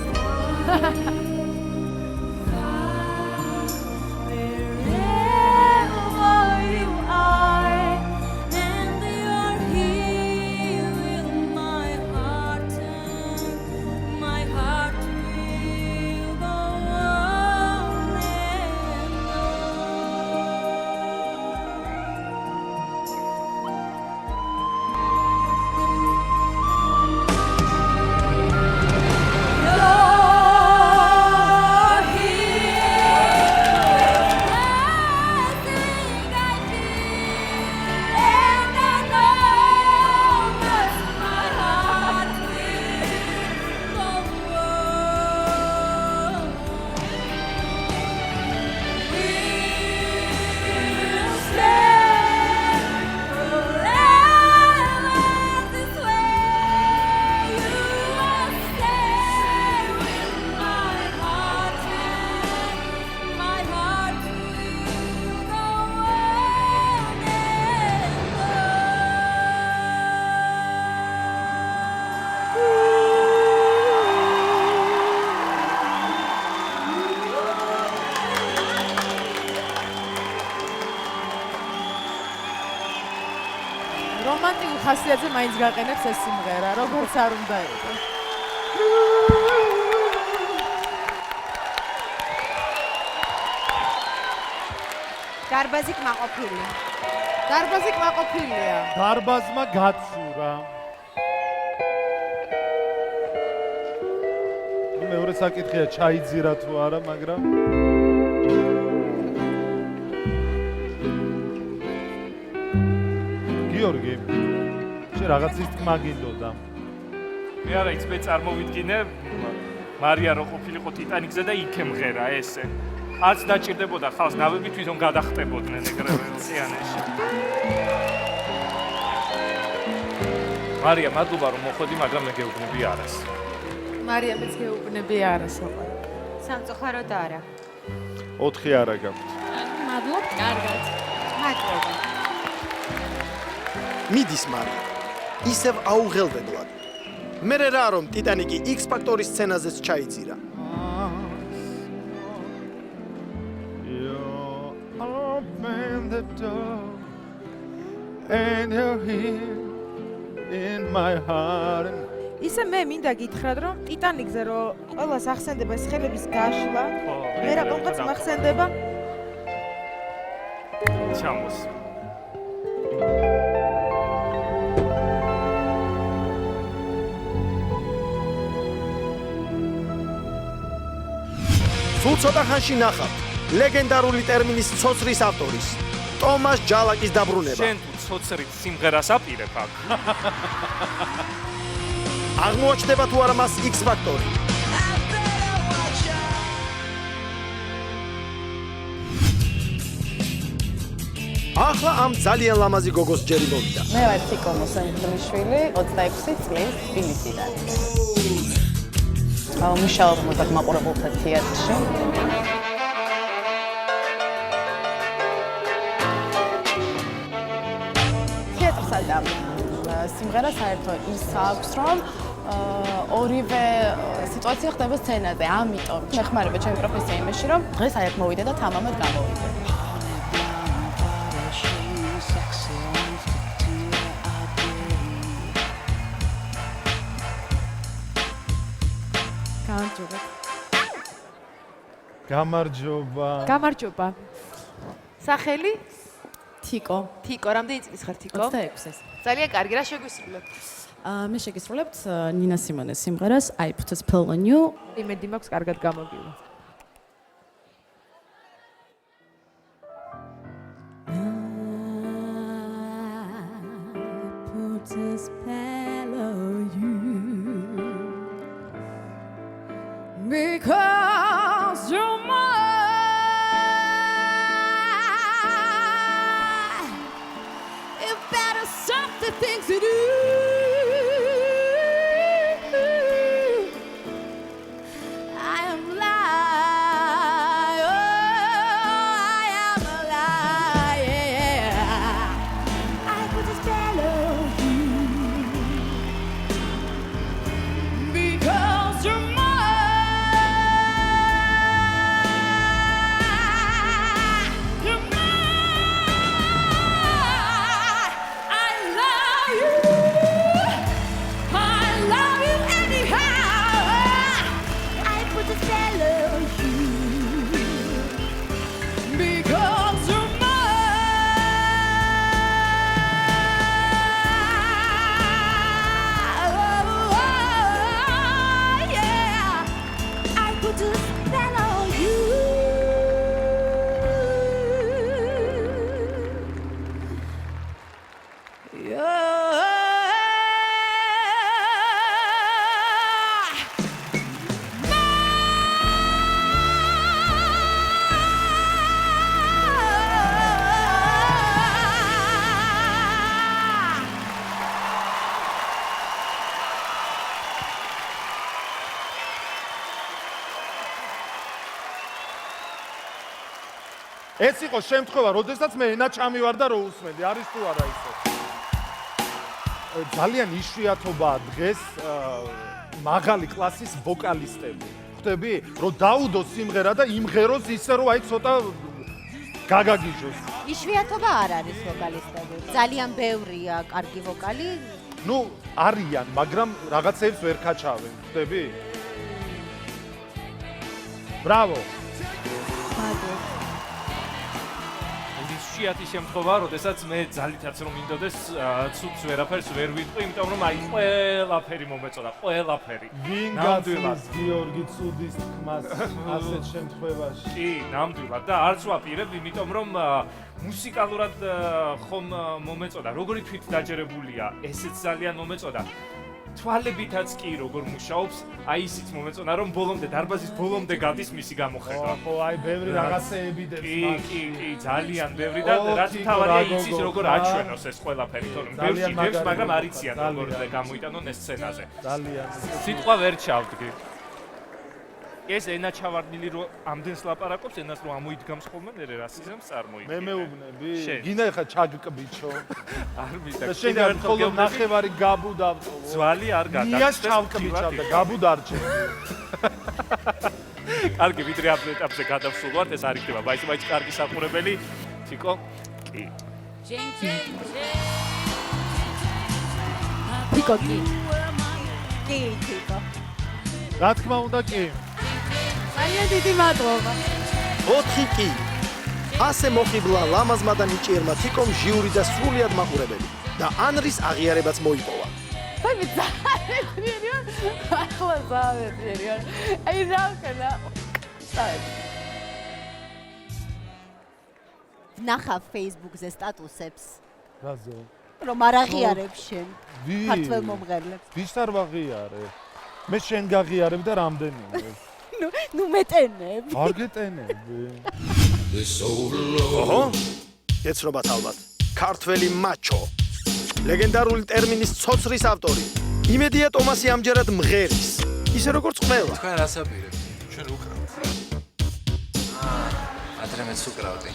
რომანტიკულ ხასიათზე მაინც გაყენებს ეს სიმღერა, როგორც არ უნდა იყო. დარბაზი კმაყოფილი. დარბაზი კმაყოფილია. დარბაზმა გაცურა. მეორე საკითხია ჩაიძირა თუ არა, მაგრამ გიორგი, შე რაღაცის თქმა გინდოდა. მე არა იცი, მე წარმოვიდგინე მარია რო ყოფილიყო ტიტანიკზე და იქ ემღერა ესე. არც დაჭირდებოდა ხალხს ნავები თვითონ გადახტებოდნენ ეგრევე ოკეანეში. მარია, მადლობა რომ მოხვედი, მაგრამ მე გეუბნები არას. მარია, მეც გეუბნები არას. სამწუხაროდ არა. 4 არა გაქვთ. მადლობთ, კარგად. მადლობა. მიდის მარია. ისევ აუღელვებლად. მე რა რომ ტიტანიკი X ფაქტორის სცენაზეც ჩაიძირა. Open the door and you're here in my heart. ისე მე მინდა გითხრათ, რომ ტიტანიკზე რომ ყველას ახსენდება ხელების გაშლა, მე რა კონკრეტულად მახსენდება? ჩამოს. სულ ცოტა ხანში ნახავთ ლეგენდარული ტერმინის ცოცრის ავტორის ტომას ჯალაკის დაბრუნება. შენ თუ ცოცრით სიმღერას აპირებ აქ. აღმოაჩნდება თუ არა მას X ფაქტორი. ახლა ამ ძალიან ლამაზი გოგოს ჯერი მოვიდა. მე ვარ თიკო მოსანჯრიშვილი, 26 წლის თბილისიდან. მუშაობ მოზარდ-მაყურებელთა თეატრში. თეატრსა და სიმღერა საერთოდ ის აქვს, რომ ორივე სიტუაცია ხდება სცენაზე, ამიტომ მეხმარება ჩემი პროფესია იმაში, რომ დღეს აი აქ მოვიდე და თამამად გამოვიდე. გამარჯობა. გამარჯობა. სახელი? თიკო. თიკო, რამდენი წლის ხარ თიკო? 26-ის. ძალიან კარგი, რა შეგვისრულებ? მე შეგისრულებთ ნინა სიმონეს სიმღერას I Put a Spell on You. იმედი მაქვს კარგად გამოგივა. Put a spell on you because you're mine. You better stop the things you do. I am alive. Oh, I am alive. Yeah. I put a spell on you because you're mine. You're mine. I love you. I love you anyhow. I put a spell on you because you're mine. Yeah, I put a spell on you. ეს იყო შემთხვევა, როდესაც მე ენა ჩამივარ და რო უსმენდი, არის თუ არა ისე. ძალიან იშვიათობაა დღეს მაღალი კლასის ვოკალისტები. ხვდები, რომ დაუდოს სიმღერა და იმღეროს ისე, რომ აი ცოტა გაგაგიჟოს. იშვიათობა არ არის ვოკალისტები. ძალიან ბევრია კარგი ვოკალი. ნუ არიან, მაგრამ რაღაცებს ვერ ქაჩავენ, ხვდები? ბრავო. იშვიათი შემთხვევა, როდესაც მე ძალითაც რომ მინდოდეს ცუდს ვერაფერს ვერ ვიტყვი, იმიტომ რომ აი ყველაფერი მომეწონა, ყველაფერი. ვინ გაცდის გიორგი ცუდის თქმას ასეთ შემთხვევაში? კი, ნამდვილად და არც ვაპირებ, იმიტომ რომ მუსიკალურად ხომ მომეწონა, როგორი თვით დაჯერებულია, ესეც ძალიან მომეწონა. თვალებითაც კი როგორ მუშაობს, აი ისიც მომეწონა რომ ბოლომდე დარბაზის ბოლომდე გადის მისი გამოხედვა. ხო, აი ბევრი რაღაცეები და კი, ძალიან ბევრი და რაც თავარია იცის როგორ აჩვენოს ეს ყველაფერი, თორემ ბევრი იდეებს, მაგრამ არ იციან როგორ გამოიტანონ ეს სცენაზე. ძალიან. სიტყვა ვერ ჩავდგე. ეს ენა ჩავარდნილი რომ ამდენს ლაპარაკობს, ენას რომ ამოიდგამს ხოლმე მე რასიზმს წარმოიდგინე. მე მეუბნები? შენ. გინდა ეხა ჩაგკბიჩო. არ მინდა. და შენ ხოლმე ნახევარი გაბუ დავწოვო. ძვალი არ გადაგწევს. ნიას ჩავკბიჩავ და გაბუ დარჩე. კარგი, ვიდრე ამ ეტაპზე გადავსულვართ, ეს არ იქნება მაინც კარგი საყურებელი. თიკო? კი. თიკო კი. კი, თიკო. რა თქმა უნდა კი. ძალიან დიდი მადლობა. 4 კი. ასე მოხიბლა ლამაზმა და ნიჭიერმა თიკომ ჟიური და სრულიად მაყურებელი და ანრის აღიარებაც მოიპოვა. ბები ძალიან მიერია. ახლა ძალიან მიერია. აი რა ვქნა. ნახა Facebook-ზე სტატუსებს. რაზე? რომ არ აღიარებ შენ. ქართველ მომღერლებს. ვის არ ვაღიარე? მე შენ გაღიარებ და რამდენიმე. ნუ მეტენებ. არ გეტენები. ოჰო, ეცნობათ ალბათ. ქართველი მაჩო. ლეგენდარული ტერმინის ცოცრის ავტორი. იმედია ტომასი ამჯერად მღერის. ისე როგორც ყველა. თქვენ რას აპირებთ? ჩვენ უკრავთ. ადრე მეც უკრავდი.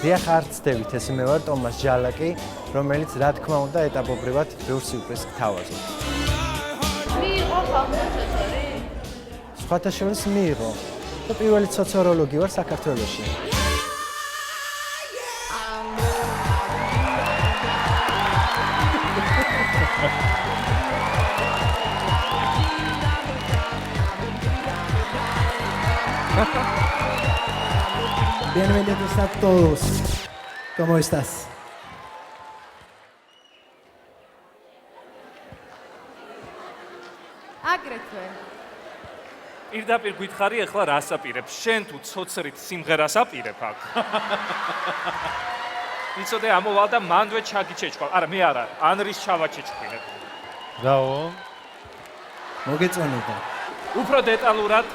დიახ, არ ცდებით, ეს მე ვარ ტომას ჯალაკი, რომელიც რა თქმა უნდა ეტაპობრივად ბევრ სიუპრიზს გთავაზობ. მიიღო ხალხურ ცოცორი? სხვათა შორის მიიღო. და პირველი ცოცოროლოგი ვარ საქართველოში. Bienvenidos a todos. ¿Cómo estás? აგრეთვე. პირდაპირ გითხარი, ახლა რას აპირებ? შენ თუ ცოცრით სიმღერას აპირებ აქ? იცოდე ამოვალ და მანდვე ჩაგიჩეჩქვა. არა, მე არა, ანრის ჩავაჩეჩქვინებ. რაო? მოგეწონება. უფრო დეტალურად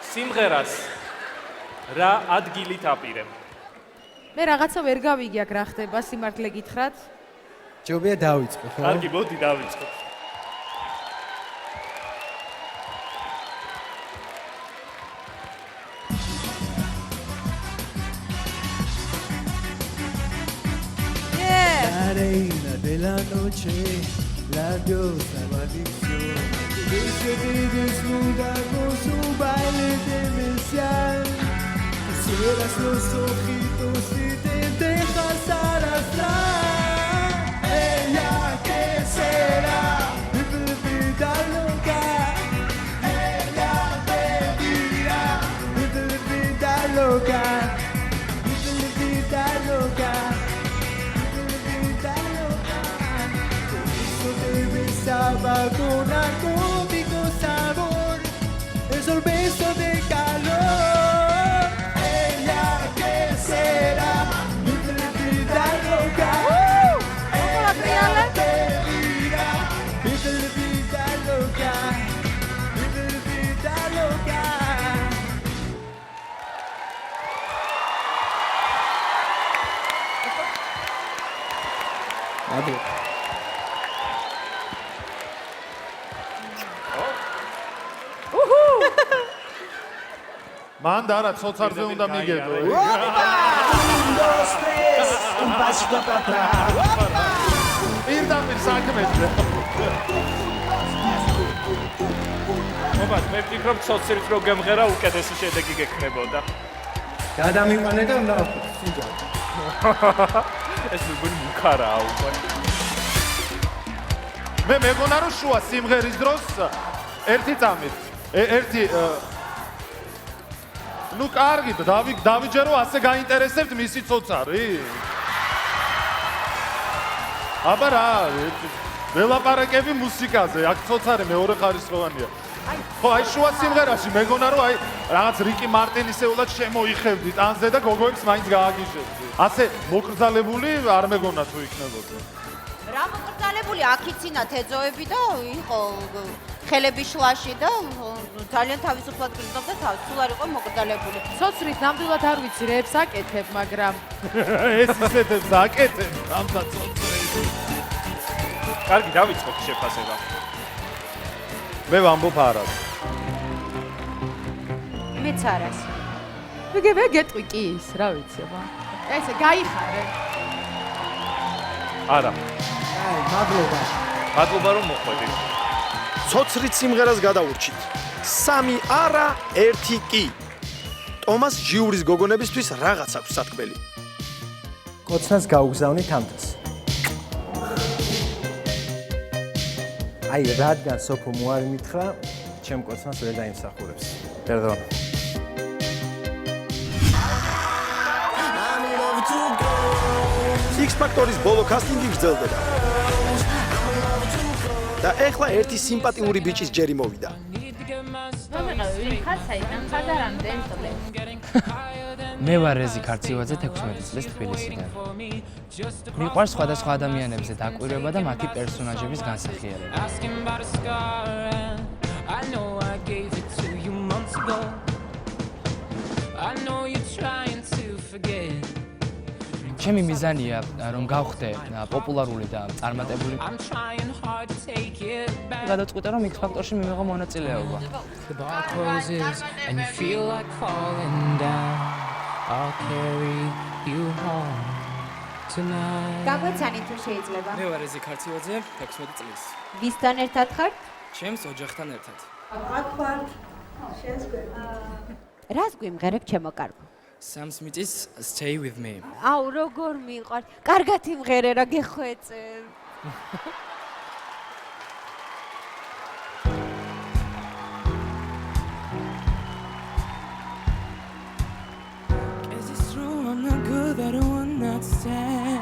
სიმღერას რა ადგილით აპირებ? მე რაღაცა ვერ გავიგე აქ რა ხდება, სიმართლე გითხრათ? ჯობია დავიწყო, ხო? კარგი, მოდი დავიწყოთ. Reina de la noche, la diosa maldición, que desnuda con su baile demencial. Cierras los ojitos y te dejas arrastrar. Ella que será, vida loca. Ella te dirá, vida loca, vida loca. Besaba con narcótico sabor, el sorbeso de calor. Ella que será mi vida loca. Ella te dirá mi vida loca, mi vida loca. Adiós. მან და არა ცოცარზე უნდა მიგედო. პირდაპირ საქმეზე. ობათ, მე ვფიქრობ ცოცრით რო გემღერა უკეთესი შედეგი გექნებოდა. გადამიყვანე და ნახო, სიგა. ეს მეგონი მუქარაა უკვე. მე მეგონა რომ შუა სიმღერის დროს ერთი წამით, ერთი ну კარგი დავიჯერო ასე გაინტერესებთ მისი ცოცარი? აბა რა ველაპარაკები მუსიკაზე, აქ ცოცხარი მეორე ხარისხოვანია. ხო, აი შუა სიმღერაში მეგონა რომ აი რაღაც რიკი მარტინისეულად შემოიხევდით ანზე და გოგოებს მაინც გააგიჟებდი. ასე მოკრძალებული არ მეგონა თუ იქნებოდა. რა მოკრძალებული აქიცინა თეძოები და იყო ხელების შლაში და ძალიან თავისუფლად გრძნობდა თავს, სულ არ იყო მოკრძალებული. ცოცხლით ნამდვილად არ ვიცი რეებს აკეთებ, მაგრამ ეს ისეთებს აკეთებ, ამდა ცოცხლი. კარგი, დავიწყოთ შეფასება. მე ვამბობ არას. მეც არას. მე გეტყვი კი ის, რა ვიცი, აბა. ესე გაიხარე. არა. აი, მადლობა. მადლობა რომ მოხვედით. ცოცხლით სიმღერას გადავურჩით. 3 არა, 1 კი. ტომას ჟიურის გოგონებისთვის რაღაც აქვს სათქმელი. კოცნას გაუგზავნით ამთას. აი, რადგან სოფო მოარი მითხრა, ჩემ კოცნას ვერ დაიმსახურებს. პერდონ. X Factor-ის ბოლო კასტინგი გრძელდება. და ეხლა ერთი სიმპათიური ბიჭის ჯერი მოვიდა. მე ვარ რეზი ქარციევაძე 16 წლის თბილისიდან. მიყვარს სხვადასხვა ადამიანებზე დაკვირვება და მათი პერსონაჟების განსახიერება. ჩემი მიზანია რომ გავხდე პოპულარული და წარმატებული. გადავწყვიტე რომ X Factor-ში მივიღო მონაწილეობა. გაგვეცანი თუ შეიძლება. მე ვარ რეზი ქარციევაძე 16 წლის. ვისთან ერთად ხარ? ჩემს ოჯახთან ერთად. აქ ვარ. შენს გვერდი. რას გვიმღერებ ჩემო კარგო? Sam Smith's Stay With Me. აუ როგორ მიყვარს. კარგად იმღერე რა გეხვეწებ. Is it true I'm not good at a one night stand?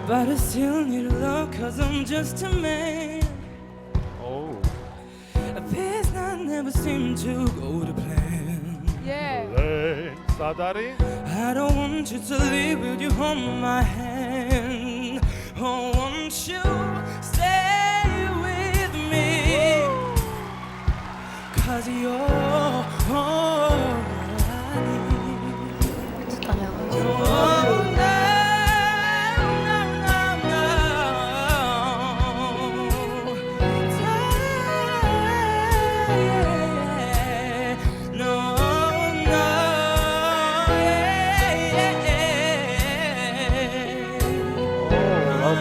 But I still need love cause I'm just a man. Oh. This night never seemed to go to plan. Sadari? I don't want you to leave with you hold my hand. I want you stay with me. Cause you're all I need. Oh,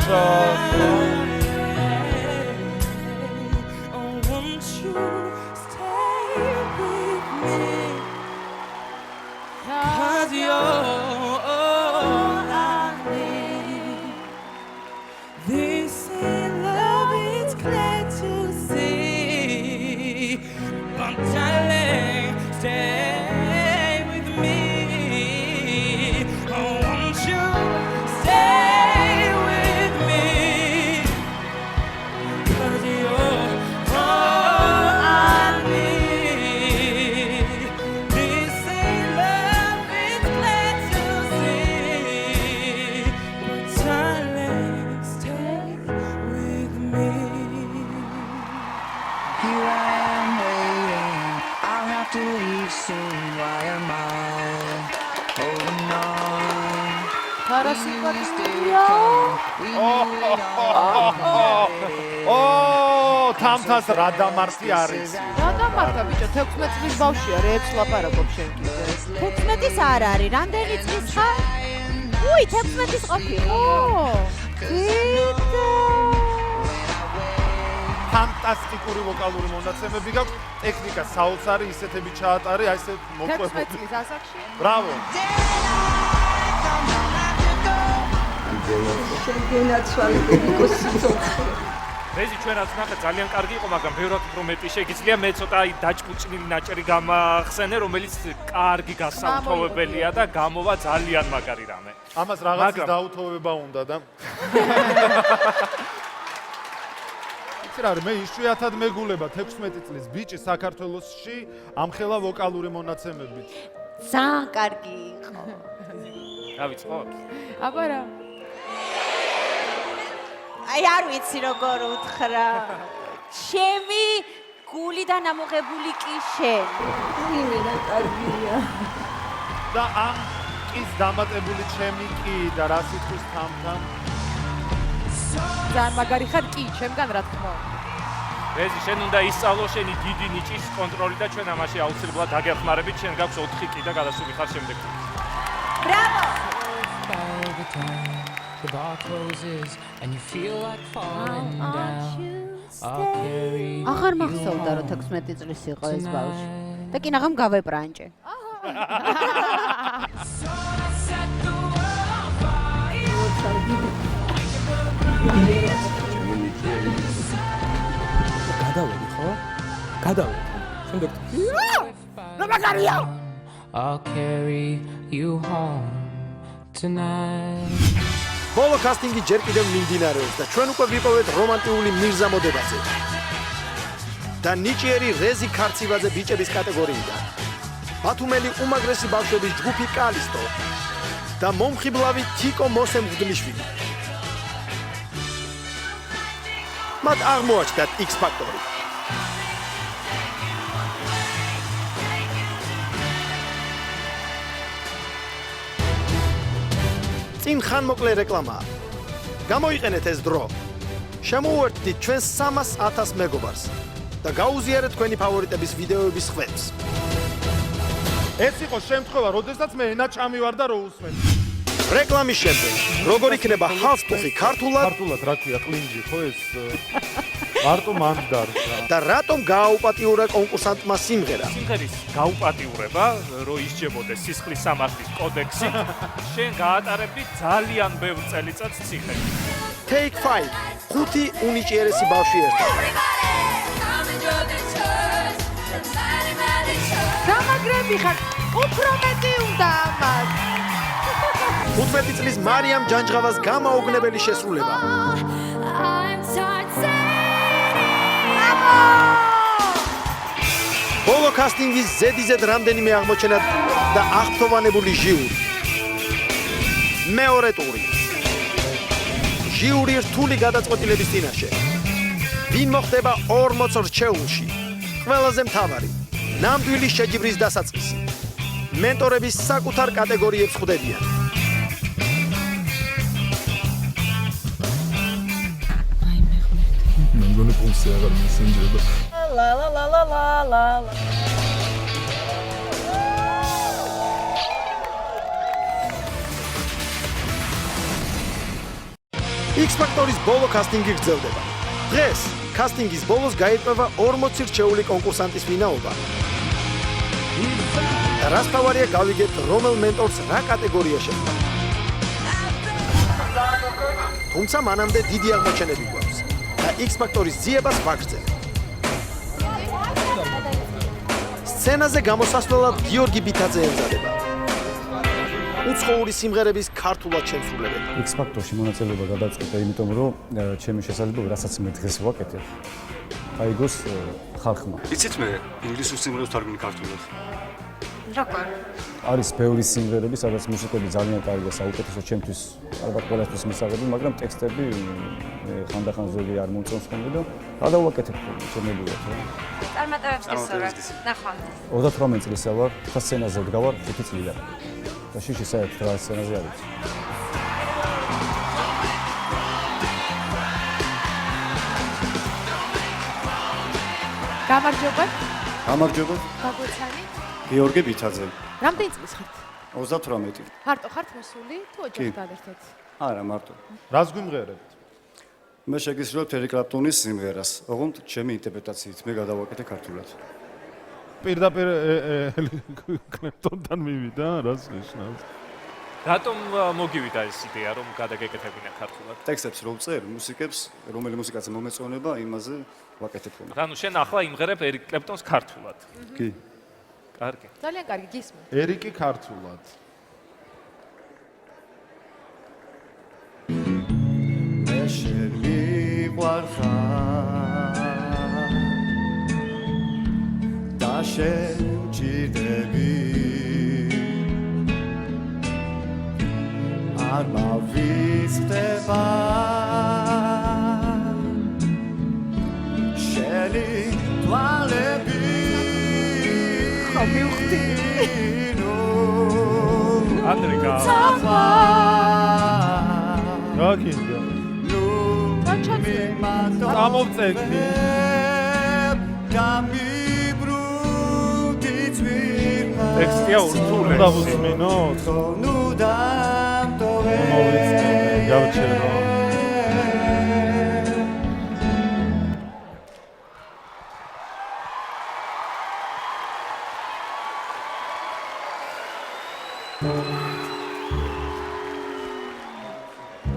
no. თამთას რა დამარტი არის? რა დამართა ბიჭო, 16 წლის ბავშვია, რეებს ლაპარაკობ შენ კიდე. 16-ის არ არის, რამდენი წლის ხარ? უი, 16-ის ყოფილი. ფანტასტიკური ვოკალური მონაცემები გაქვს, ტექნიკა საოცარი, ისეთები ჩაატარე, აი ესე მოყვებული. 16 წლის ასაკში? ბრავო. რეზი ჩვენ რაც ნახეთ ძალიან კარგი იყო, მაგრამ ბევრად უფრო მეტი შეგიძლია მე ცოტა აი დაჭყუჭნილი ნაჭერი გამახსენე, რომელიც კარგი გასაუთოვებელია და გამოვა ძალიან მაგარი რამე. ამას რაღაცის დაუთოვება უნდა და იცი რა მე იშვიათად მეგულება 16 წლის ბიჭი საქართველოსში ამხელა ვოკალური მონაცემებით. ძალიან კარგი იყო. დავიწყოთ? აბა რა. აი არ ვიცი როგორ უთხრა. ჩემი გულიდან ამოღებული კი შენ. იმენა კარგია. და ამ ის დამატებული ჩემი კი და რა სიტყვის თამთან. ძალიან მაგარი ხარ კი, ჩემგან რა თქმა უნდა. რეზი შენ უნდა ისწავლო შენი დიდი ნიჭის კონტროლი და ჩვენ ამაში აუცილებლად დაგეხმარებით, შენ გაქვს 4 კი და გადასული ხარ შემდეგ. ბრავო! The bar closes and you feel like falling down. I'll carry აღარ მახსოვდა რომ 16 წლის იყო ეს ბავშვი. და კი ნაღამ გავეპრანჭე. გადავედი ხო? გადავედი. შემდეგ რა მაგარია? I'll carry you home tonight. ბოლო კასტინგი ჯერ კიდევ მიმდინარეობს და ჩვენ უკვე ვიპოვეთ რომანტიკული მირზა მოდებაზე. და ნიჭიერი რეზი ქარცივაძე ბიჭების კატეგორიიდან. ბათუმელი უმაგრესი ბავშვების ჯგუფი კალისტო და მომხიბლავი თიკო მოსემღდლიშვილი. მათ აღმოაჩნდათ X ფაქტორი. წინ ხანმოკლე რეკლამაა. გამოიყენეთ ეს დრო. შემოუერთდით ჩვენ 300,000 მეგობარს და გაუზიარეთ თქვენი ფავორიტების ვიდეოების ხვებს. ეს იყო შემთხვევა, როდესაც მე ენა ჩამივარ და რო უსმენ. რეკლამის შემდეგ, როგორ იქნება ჰალსტუხი ქართულად? ქართულად რა ქვია, კლინჯი, ხო ეს? მარტო მან დარჩა. და რატომ გააუპატიურა კონკურსანტმა სიმღერა? სიმღერის გაუპატიურება, რო ისჯებოდეს სისხლის სამართლის კოდექსი, შენ გაატარებდი ძალიან ბევრ წელიწადს ციხეში. Take 5. 5 უნიჭიერესი ბავშვი ერთად. გამაგრები ხარ, უფრო მეტი უნდა ამას. 15 წლის მარიამ ჯანჯღავას გამაოგნებელი შესრულება. ბოლო კასტინგის ზედიზედ რამდენიმე აღმოჩენა და აღფრთოვანებული ჟიური. მეორე ტური. ჟიური რთული გადაწყვეტილების წინაშე. ვინ მოხდება 40 რჩეულში? ყველაზე მთავარი. ნამდვილი შეჯიბრის დასაწყისი. მენტორების საკუთარ კატეგორიებს ხვდებიან. მე მგონი პულსი აღარ მისინჯება. ლა ლა ლა ლა ლა ლა. X ფაქტორის ბოლო კასტინგი გრძელდება. დღეს კასტინგის ბოლოს გაირკვევა 40 რჩეული კონკურსანტის ვინაობა. და რას თავარია გავიგებთ რომელ მენტორს რა კატეგორია შეხვდა. თუმცა მანამდე დიდი აღმოჩენები გვაქვს და X ფაქტორის ძიებას ვაგრძელებთ. სცენაზე გამოსასვლელად გიორგი ბითაძე ემზადება. უცხოური სიმღერების ქართულად შემსრულებელი. X ფაქტორში მონაწილეობა გადაწყვეტა, იმიტომ რომ ჩემი შესაძლებლობა, რასაც მე დღეს ვაკეთებ, აიგოს ხალხმა. იცით მე ინგლისურ სიმღერებს თარგმნი ქართულად? როგორ? არის ბევრი სიმღერები, სადაც მუსიკები ძალიან კარგია, საუკეთესო ჩემთვის, ალბათ ყველასთვის მისაღები, მაგრამ ტექსტები ხანდახან ზოგი არ მომწონს ხოლმე და გადავაკეთებ შემიძლია. წარმატებებს გისურვებთ. ნახვამდის. 38 წლისა ვარ, ხა სცენაზე ვდგავარ 5 წლიდან. და შიში საერთოდ რა სცენაზე არის. გამარჯობა. გამარჯობა. გაგოცანი. გიორგი ბითაძე. რამდენი წლის ხართ? 38. მარტო ხართ მოსული თუ ოჯახთან ერთად? არა, მარტო. რას გვიმღერებთ? მე შეგისრულებთ ერიკ კლაპტონის სიმღერას, ოღონდ ჩემი ინტერპრეტაციით მე გადავაკეთე ქართულად. პირდაპირ კლეპტონთან მივიდა, რას ნიშნავს? რატომ მოგივიდა ეს იდეა რომ გადაგეკეთებინა ქართულად? ტექსტებს რომ წერ, მუსიკებს, რომელი მუსიკაც მომეწონება, იმაზე ვაკეთებ ხოლმე. ანუ შენ ახლა იმღერებ ერიკ კლეპტონს ქართულად. კი. კარგი. ძალიან კარგი გისმენთ. ერიკი ქართულად. მე შენ მიყვარხარ და შენ მჭირდები არ მავიწყდება შენი თვალები ხომივხდი ანდრიკა გაგინდა გამოვწევდი ტექსტია ურთულესი უნდა ვუსმინოთ მოვიწმინე გავჩერო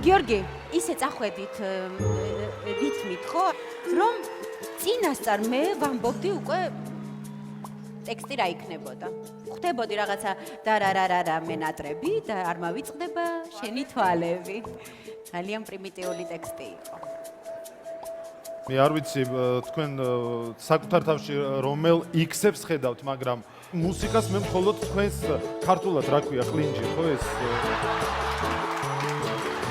გიორგი, ისე წახვედით რითმით, ხო? რომ წინასწარ მე ვამბობდი უკვე ტექსტი რა იქნებოდა. ხვდებოდი რაღაცა და რა მენატრები და არ მავიწყდება შენი თვალები. ძალიან პრიმიტიული ტექსტი იყო. მე არ ვიცი თქვენ საკუთარ თავში რომელ X-ებს ხედავთ, მაგრამ მუსიკას მე მხოლოდ თქვენს ქართულად რა ქვია, ყლინჯი, ხო ეს?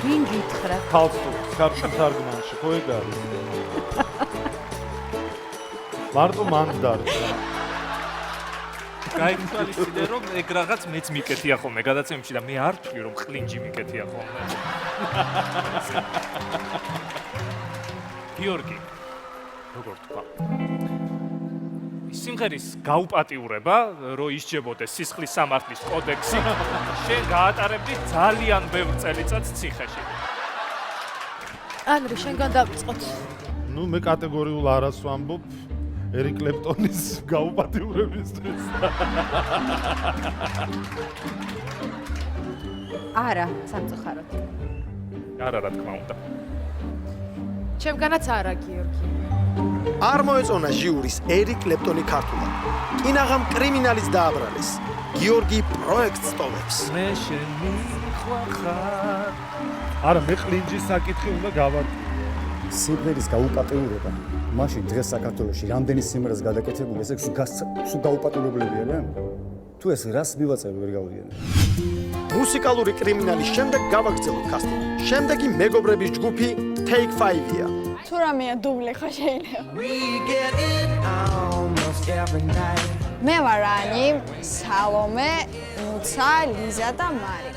ვინ გითხრა? ქალწულს ქართულ თარგმანში, ხო ეგ არის? მარტო მან დარჩა. გაიგთვალისწინე რომ ეგ რაღაც მეც მიკეთია ხოლმე გადაცემებში და მე არ ვთვლი რომ ყლინჯი მიკეთია ხოლმე. გიორგი, როგორ თქვა? სიმღერის გაუპატიურება, რომ ისჯებოდეს სისხლის სამართლის კოდექსი, შენ გაატარებდი ძალიან ბევრ წელიწადს ციხეში. ანდრე, შენგან დავიწყოთ. ნუ მე კატეგორიულ არას ვამბობ ერიკ კლეპტონის გაუპატიურებისთვის. არა, სამწუხაროდ. არა, რა თქმა უნდა. ჩემგანაც არა, გიორგი. არ მოეწონა ჟიურის ერიკ კლეპტონი ქართულად. კინაღამ კრიმინალის დააბრალეს. გიორგი პროექტს ტოვებს. მე შენ მიყვარხარ. არა, მე ყლინჯის საკითხი უნდა გავარკვიო. სიმღერის გაუპატიურება. მაშინ დღეს საქართველოში რამდენი სიმღერას გადაკეთებული, ესე სულ გაუპატიურებლებია რა? თუ ეს რას მივაწევი ვერ გავიგე. მუსიკალური კრიმინალის შემდეგ გავაგრძელოთ კასტინგი. შემდეგი მეგობრების ჯგუფი Take 5-ია. თუ რამეა დუბლი ხო შეიძლება. მე ვარ ანი, სალომე, ნუცა, ლიზა და მარი.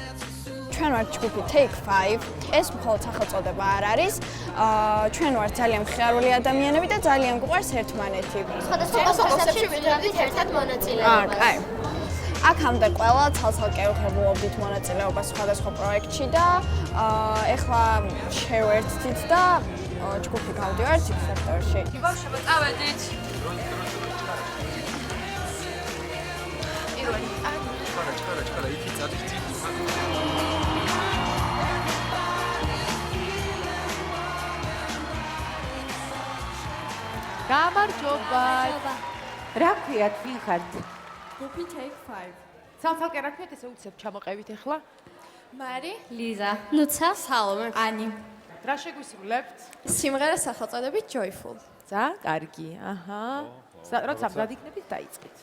ჩვენ ვართ ჯგუფი Take 5. ეს მხოლოდ სახელწოდება არ არის. ჩვენ ვართ ძალიან მხიარული ადამიანები და ძალიან გვყვარს ერთმანეთი. სხვადასხვა კონცერტებში ვიღებდით ერთად მონაწილეობას. კაი. აქამდე ყველა ცალ-ცალკე ვღებულობდით მონაწილეობას სხვადასხვა პროექტში და ეხლა შევერთდით და ჯგუფი გავდივართ X Factor-ში. ბავშვებო, წავედით. ჩქარა, იქი წადის წინ. გამარჯობა. რა ქვიათ, ვინ ხართ? ჯგუფი Take 5. ცალ-ცალკე რა ქვიათ, ესე უცებ ჩამოყევით ახლა. მარი, ლიზა, ნუცა, სალომე, ანი. რა შეგვისრულებთ? სიმღერას სახელწოდებით Joyful. ძალიან კარგი. აჰა. როცა გადაიქნებით, დაიწყეთ.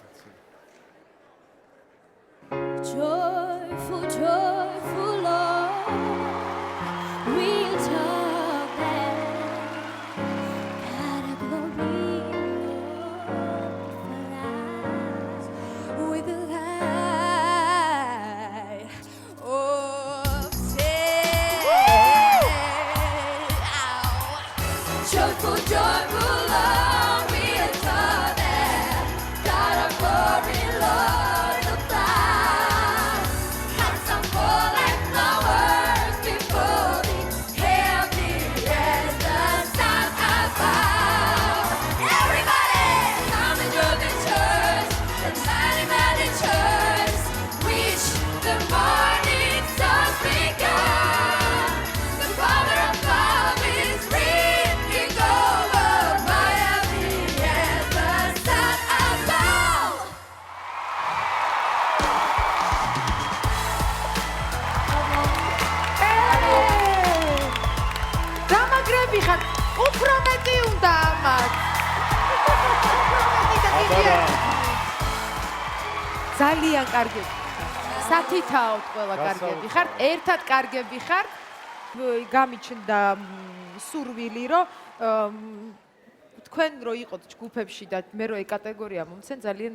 Joyful, joyful love, we'll talk then. Gotta glory, Lord, with the light of day. Joyful, joyful love, we'll talk then. Gotta glory, Lord. The morning sun. ძალიან კარგები. სათითაოდ ყველა კარგები ხართ, ერთად კარგები ხართ. გამიჩნდა სურვილი, რომ თქვენ რო იყოთ ჯგუფებში და მე რო ეგ კატეგორია მომცენ ძალიან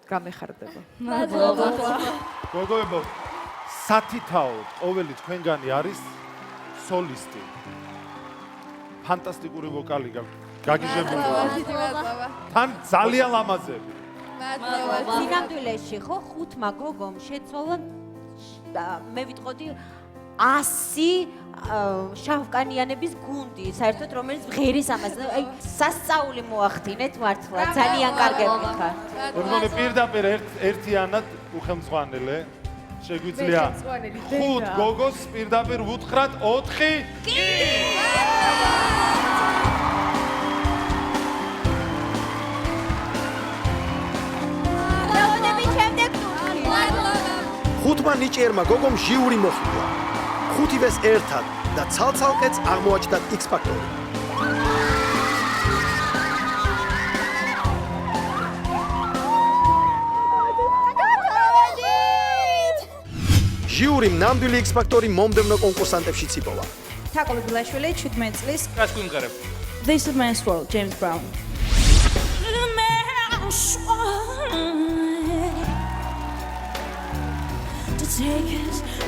გამეხარდება. მადლობა. გოგოებო, სათითაოდ ყოველი თქვენგანი არის სოლისტი. ფანტასტიკური ვოკალი გაგიჟებული. თან ძალიან ლამაზები. სინამდვილეში ხო ხუთმა გოგომ შეცვალა მე ვიტყოდი 100 შავკანიანების გუნდი, საერთოდ რომელიც ღერის ამას, აი სასწაული მოახდინეთ მართლა, ძალიან კარგები ხარ. მეგონი პირდაპირ ერთიანად უხელმძღვანელე შეგვიძლია 5 გოგოს პირდაპირ ვუთხრათ 4 კი! ხუთმა ნიჭიერმა გოგომ ჟიური მოხდა. ხუთივეს ერთად და ცალ-ცალკეც აღმოაჩნდათ X-Factor. ჟიურიმ ნამდვილი X-Factor-ი მომდევნო კონკურსანტებშიც იპოვა. თაკო ბილაშვილი 17 წლის. რას გვიმღერებ? This is man's world, James Brown.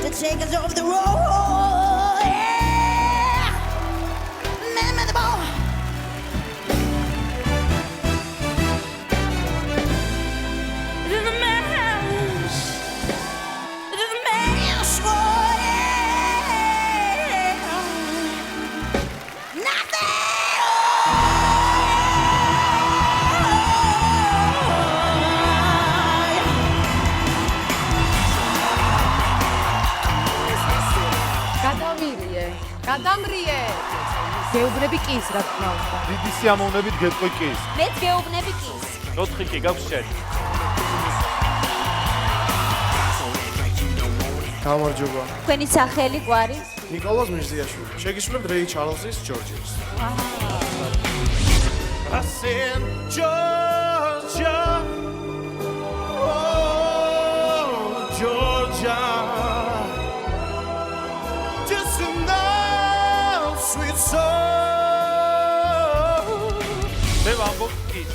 To take us off the road. Yeah. Man the ball. გადამრიე. გეუბნები კის, რა თქმა უნდა. დიდი სიამოვნებით გეტყვი კის. მეც გეუბნები კის. 4 კი გაქვს შენ. გამარჯობა. თქვენი სახელი გვარი? ნიკოლოზ მირზიაშვილი. შეგისმენთ რეი ჩარლზის ჯორჯიას. I said Georgia. Oh, Georgia. Just enough sweet soul. მე ვამბობ კის.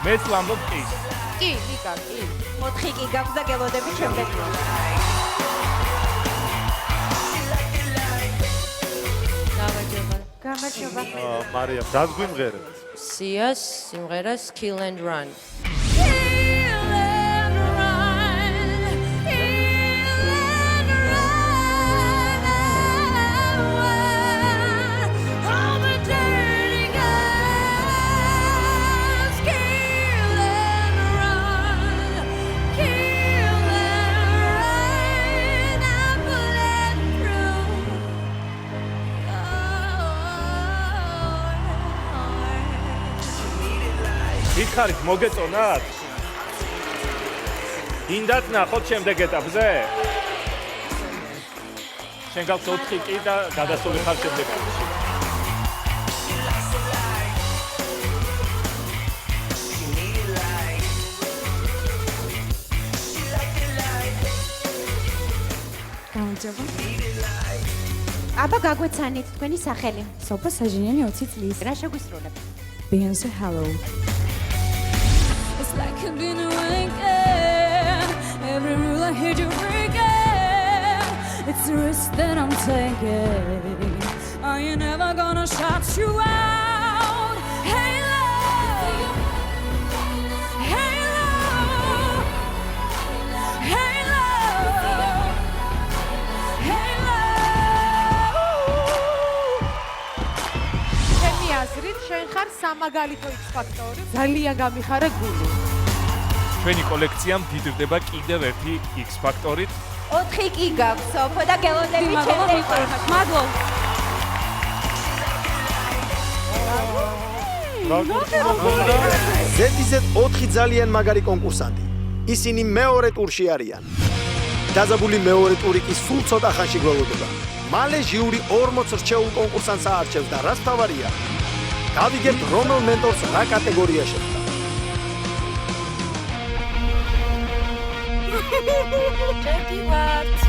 მეც ვამბობ კის. კი, ნიკა, კი. 4 კი გაქვს და გელოდები შემდეგ. გამარჯობა. მარია, რას გვიმღერებთ? სიას სიმღერას Kill and Run. იქარით მოგეწონათ? ინდათ ნახოთ შემდეგ ეტაპზე? შენ გაქვს 4 კი და გადასული ხარ შემდეგ ეტაპში. გამარჯობა. აბა გაგვეცანით თქვენი სახელი. სოფო საჟინიანი 20 წლის. რა შეგვისრულებ? Beyoncé Hello. It's like I've been awakened. Every rule I heard you breaking. It's the risk that I'm taking. Are you never gonna shut you out? Hey love, hey love, hey love, hey love. ჩემი აზრით, შენ ხარ სამაგალითო X-Factor-ი. ძალიან გამიხარე გული. ჩვენი კოლექცია მდიდრდება კიდევ ერთი X-Factor-ით. 4 კი გაქვს, სოფო და გელოდები შემდეგ. მადლობა. ზედიზედ 4 ძალიან მაგარი კონკურსანტი. ისინი მეორე ტურში არიან. დაზაბული მეორე ტური კი სულ ცოტა ხანში გველოდება. მალე ჟიური 40 რჩეულ კონკურსანტს აარჩევს და რაც თავარია, გავიგებთ რომელ მენტორს რა კატეგორია შეხვდა. მოგივართ.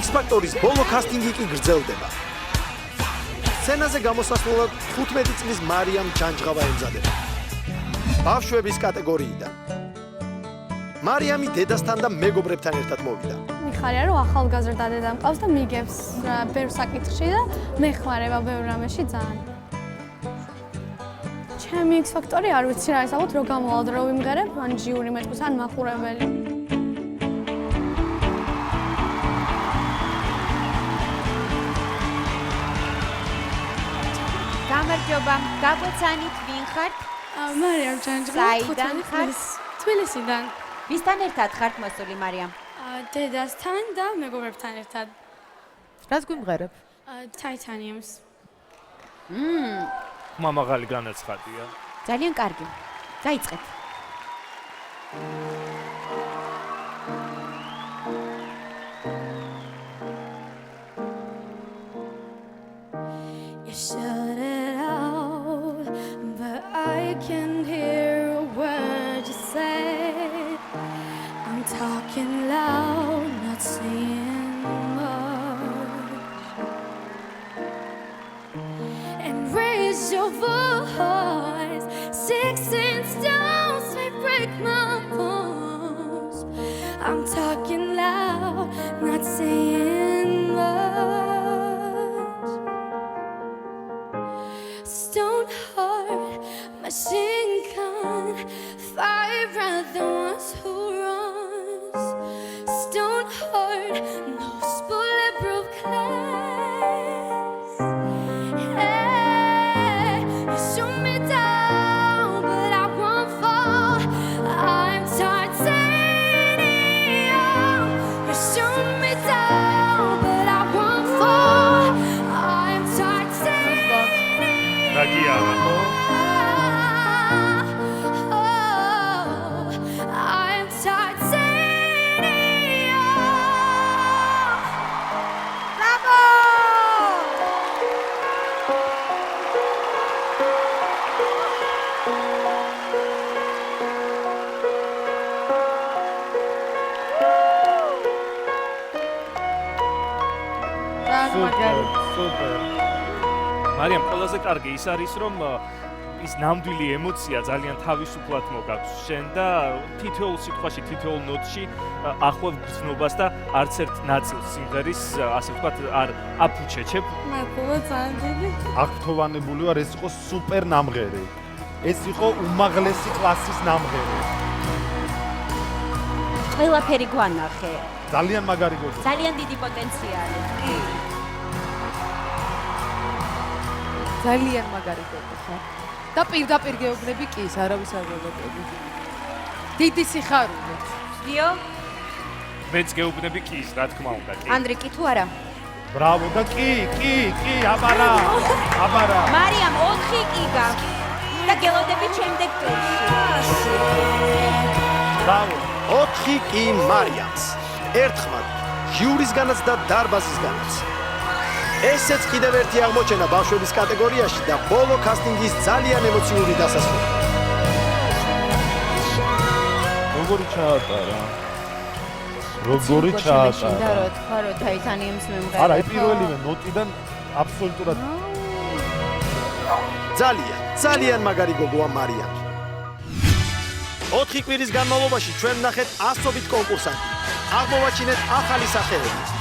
X-Factor-ის ბოლო კასტინგი კი გრძელდება. სცენაზე გამოსასვლელად 15 წლის მარიამ ჯანჯღავა ემზადება. ბავშვების კატეგორიიდან. მარიამი დედასთან და მეგობრებთან ერთად მოვიდა. მიხარია რომ ახალგაზრდა დედა მყავს და მიგებს ბევრ საკითხში და მეხმარება ბევრ რამეში ძალიან. ჩემი X-Factor-ი არ ვიცი რა ის ალბათ რო გამოვალ და რო ვიმღერებ, ან ჟიური მეტყვის ან მაყურებელი. გამარჯობა, გაგვეცანით ვინ ხართ? მარიამ ჯანჯღა. საიდან ხართ? თბილისიდან. ვისთან ერთად ხართ მოსული მარიამ? დედასთან და მეგობრებთან ერთად. რას გვიმღერებ? Titaniums. მამაღალი განაცხადია. ძალიან კარგი. დაიწყეთ. You shut it out, but I can hear a word you say. I'm talking loud, not saying much. And raise your voice. 16 stones may break my bones. I'm talking loud, not saying much. Stone heart, machine gun, fire brother ones who runs. Stone heart, no bulletproof glass. Hey, you shoot me down, but I won't fall. I'm titanium. You shoot me down, but I won't fall. I'm titanium. Ragiana. I'm titanium. Bravo! სუპერ. მარიამ, ყველაზე კარგი ის არის, რომ ის ნამდვილი ემოცია ძალიან თავისუფლად მოგაქვს შენ და თითოეულ სიტყვაში, თითოეულ ნოტში ახვევ გრძნობას და არც ერთ ნაწილს სიმღერის, ასე ვთქვათ, არ აფუჩეჩებ. მეგობრებო ძალიან დიდი. აქთოვანებული ვარ, ეს იყო სუპერ ნამღერი. ეს იყო უმაღლესი კლასის ნამღერი. ყველაფერი გვანახე. ძალიან მაგარი გოგო. ძალიან დიდი პოტენციალი. ძალიან მაგარი გოგო ხარ. და პირდაპირ გეუბნები კი, არავის არ გეუბნები. დიდი სიხარული. დიო? მეც გეუბნები კი, რა თქმა უნდა, კი. ანდრიკი თუ არა? ბრავო და კი, აბარა. აბარა. მარიამ 4 კი გაქვს. და გელოდებით შემდეგ ტურში. ბრავო. 4 კი მარიამს. ერთხმად ჟიურისგანაც და დარბაზისგანაც. ესეც კიდევ ერთი აღმოჩენა ბავშვების კატეგორიაში და ბოლო კასტინგის ძალიან ემოციური დასასრული. როგორი ჩაატარა? როგორი ჩაატარა? და რა თქვა, რომ Titaniums მემღერება. არა, პირველივე ნოტიდან აბსოლუტურად ძალიან მაგარი გოგოა მარიამი. 4 კვირის განმავლობაში ჩვენ ვნახეთ ასობით კონკურსანტი. აღმოვაჩინეთ ახალი სახეები.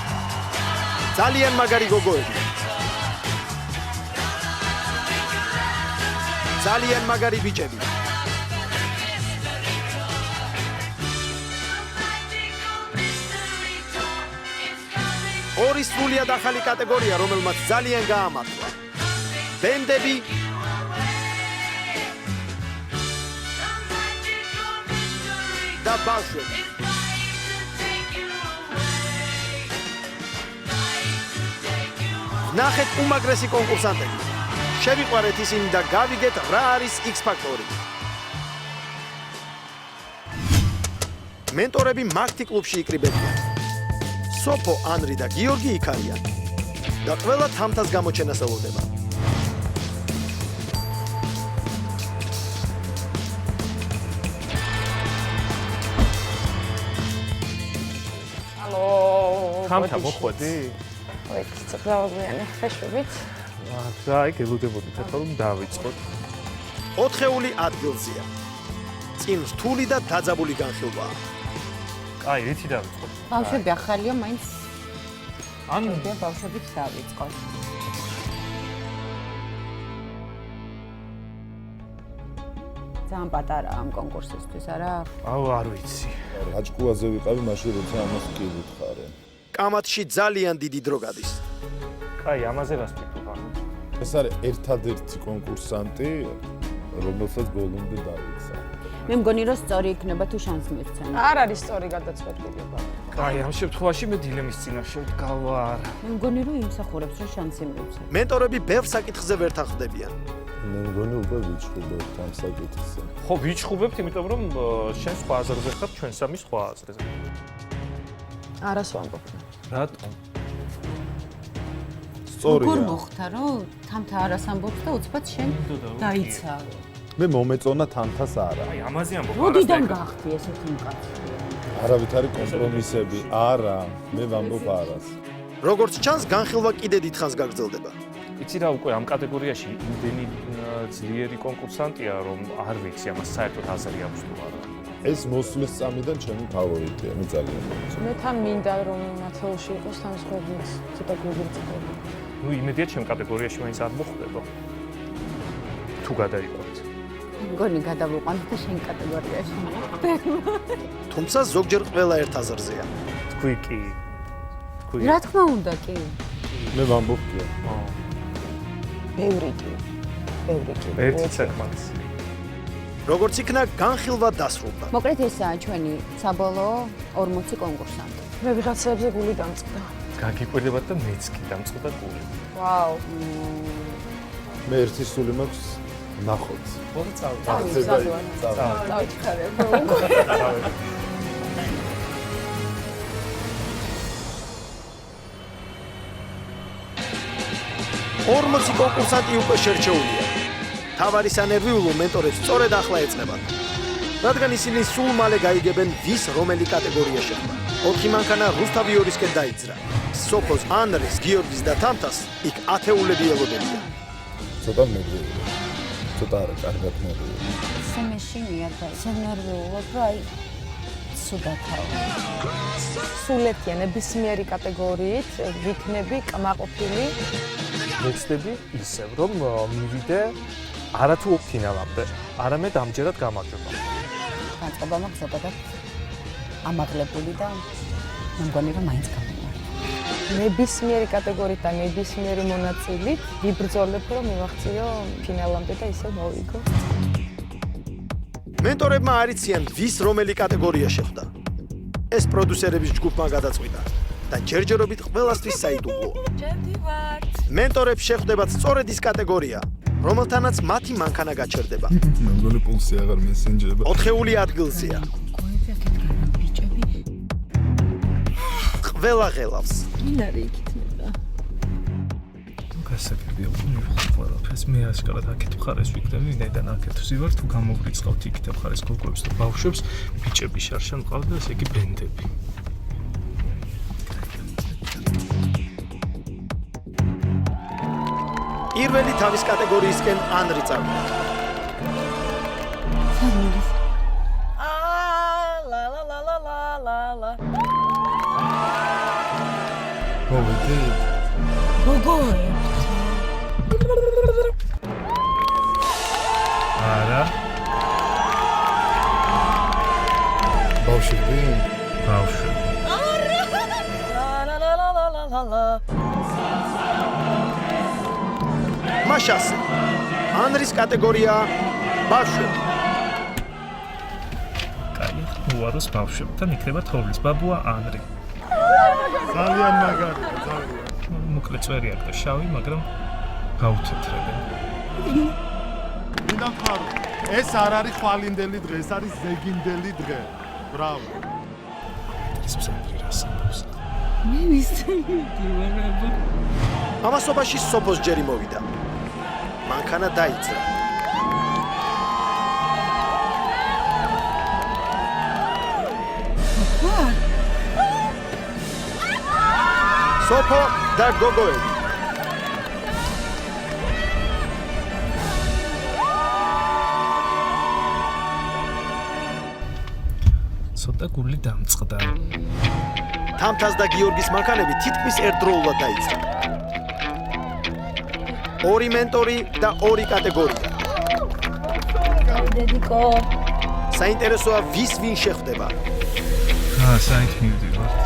ძალიან მაგარი გოგოები. ძალიან მაგარი ბიჭები. ორი სრულიად ახალი კატეგორია, რომელმაც ძალიან გაამართლა. ბენდები და ბავშვები. ნახეთ უმაგრესი კონკურსანტები. შევიყვარეთ ისინი და გავიგეთ რა არის X-Factor-ი. მენტორები მაგთი კლუბში იკრიბებიან. სოფო, ანრი და გიორგი იქ არიან. და ყველა თამთას გამოჩენას ელოდება. თამთა მოხვედი? ოი, ცოტა ხეშვებით. და აი გელოდებოდით ახლა რომ დავიწყოთ. 4-ეული ადგილზეა. წინ რთული და დაძაბული განხილვაა. აი, რითი დავიწყოთ? ბავშვები ახალია, მაინც ანუ ბავშვებით დავიწყოთ. ძალიან პატარა ამ კონკურსისთვის, არა? აუ, არ ვიცი. აჭკუაზე ვიყავი მაშინ როცა ამას კი ვითხარე. კამათში ძალიან დიდი დრო გადის. კაი, ამაზე რას ვფიქრობ? ეს არის ერთადერთი კონკურსანტი, რომელსაც ბოლომდე დავიცა. მე მგონი რომ სწორი იქნება თუ შანს მივცენ. არ არის სწორი გადაწყვეტილება. კაი, ამ შემთხვევაში მე დილემის წინაშე ვდგავარ. მე მგონი რომ იმსახურებს რომ შანსი მივცენ. მენტორები ბევრ საკითხზე ვერ თანხმდებიან. მე მგონი უკვე ვიჩხუბებთ ამ საკითხზე. ხო, ვიჩხუბებთ, იმიტომ რომ შენ სხვა აზრზე ხარ, ჩვენ სამი სხვა აზრზე. არას ვამბობ. რატომ? როგორ მოხდა რომ თამთა არას ამბობს და უცბად შენ დაიცა? მე მომეწონა თამთას არა. აი, ამაზე ამბობ. როდიდან გახდი ესეთი მკაცრი? არავით არის კომპრომისები. არა, მე ვამბობ არას. როგორც ჩანს, განხილვა კიდე დიდხანს გაგრძელდება. იცი რა, უკვე ამ კატეგორიაში იმდენი ძლიერი კონკურსანტია, რომ არ ვიცი ამას საერთოდ აზრი აქვს თუ არა. ეს მოსვლის წამიდან ჩემი ფავორიტია, მე ძალიან მომწონს. მე თან მინდა რომ მათეულში იყოს თანხმობის ცოტა გულწრფელი. ნუ იმედია ჩემ კატეგორიაში მაინც არ მოხვდება. თუ გადაიყვანთ. მგონი გადავიყვანთ და შენ კატეგორიაში მოხვდება. თუმცა ზოგჯერ ყველა ერთ აზრზეა. თქვი კი. თქვი. რა თქმა უნდა კი. მე ვამბობ კი. ბევრი კი. ბევრი კი. ერთი საკმარის. როგორც იქნა განხილვა დასრულდა. მოკლედ ესაა ჩვენი საბოლოო 40 კონკურსანტი. მე ვიღაცებზე გული დამწყდა. გაგიკვირდებათ და მეც კი დამწყდა გული. ვაუ. მე ერთი სული მაქვს ნახოთ. მოდი წავიდე. წავიდე. ორმოცი კონკურსანტი უკვე შერჩეულია. თავარი სანერვიულო მენტორებს სწორედ ახლა ეწნებათ. რადგან ისინი სულ მალე გაიგებენ ვის რომელი კატეგორია შეხვდა. 4 მანქანა რუსთავიორისკენ დაიძრა. სოფოს, ანრის, გიორგის და თამთას იქ ათეულები ელოდებიან. ცოტა მეგრეა. ცოტა არა, კარგად მეგრეა. ისე მეშინია და ისე ნერვიულობ, რომ აი სუდათავ. სულეთია ნებისმიერი კატეგორიით ვიქნები კმაყოფილი. მოგწდები ისევ რომ მივიდე არათუ ფინალამდე, არამედ ამჯერად გამარჯობა. განწყობა მაქვს ზოგადად ამაღლებული და მე მგონი რომ მაინც გამომარჯვა. ნებისმიერი კატეგორიით და ნებისმიერი მონაწილით ვიბრძოლებ რომ მივახციო ფინალამდე და ისე მოვიგო. მენტორებმა არ იციან ვის რომელი კატეგორია შეხვდა. ეს პროდიუსერების ჯგუფმა გადაწყვიტა და ჯერჯერობით ყველასთვის საიდუმლოა. ჯერდივართ. მენტორებს შეხვდებათ სწორედ ის კატეგორია, რომელთანაც მათი მანქანა გაჩერდება. მე მგონი პულსი აღარ მესენჯერება. 4-ეული ადგილზეა. ყველა ღელავს. ვინ არის იქით მინდა? გასაგებია ვიღებ ყველაფერს. მე ასკარად აქეთ მხარეს ვიქნები, ვინაიდან აქეთ ვზივარ, თუ გამოვრიცხავთ იქით მხარეს გოგოებს და ბავშვებს, ბიჭები შარშან ყავდა და ესე იგი ბენდები. პირველი თავის კატეგორიისკენ ანრი წავიდა. მოვიდი. გოგოი. არა. ბავშვები. ბავშვები. მაშასე. ანრის კატეგორია ბავშვები. კაი, უაროს ბავშვებთან იქნება თოვლის ბაბუა ანრი. ძალიან მაგარია, ძალიან. მოკლე წვერი აქვს და შავი, მაგრამ გაუთეთრებენ. მინდა ვთქვა, ეს არ არის ხვალინდელი დღე, ეს არის ზეგინდელი დღე. ბრავო. ეს მსახური რას ამბობს? მე ვისწრებდი ვარაბა. ამასობაში სოფოს ჯერი მოვიდა. მანქანა დაიძრა. სოფო და გოგოები. ცოტა გული დამწყდა. თამთას და გიორგის მანქანები თითქმის ერთდროულად დაიწყო. ორი მენტორი და ორი კატეგორია. დედიკო. საინტერესოა ვის ვინ შეხვდება. საით მივდივართ.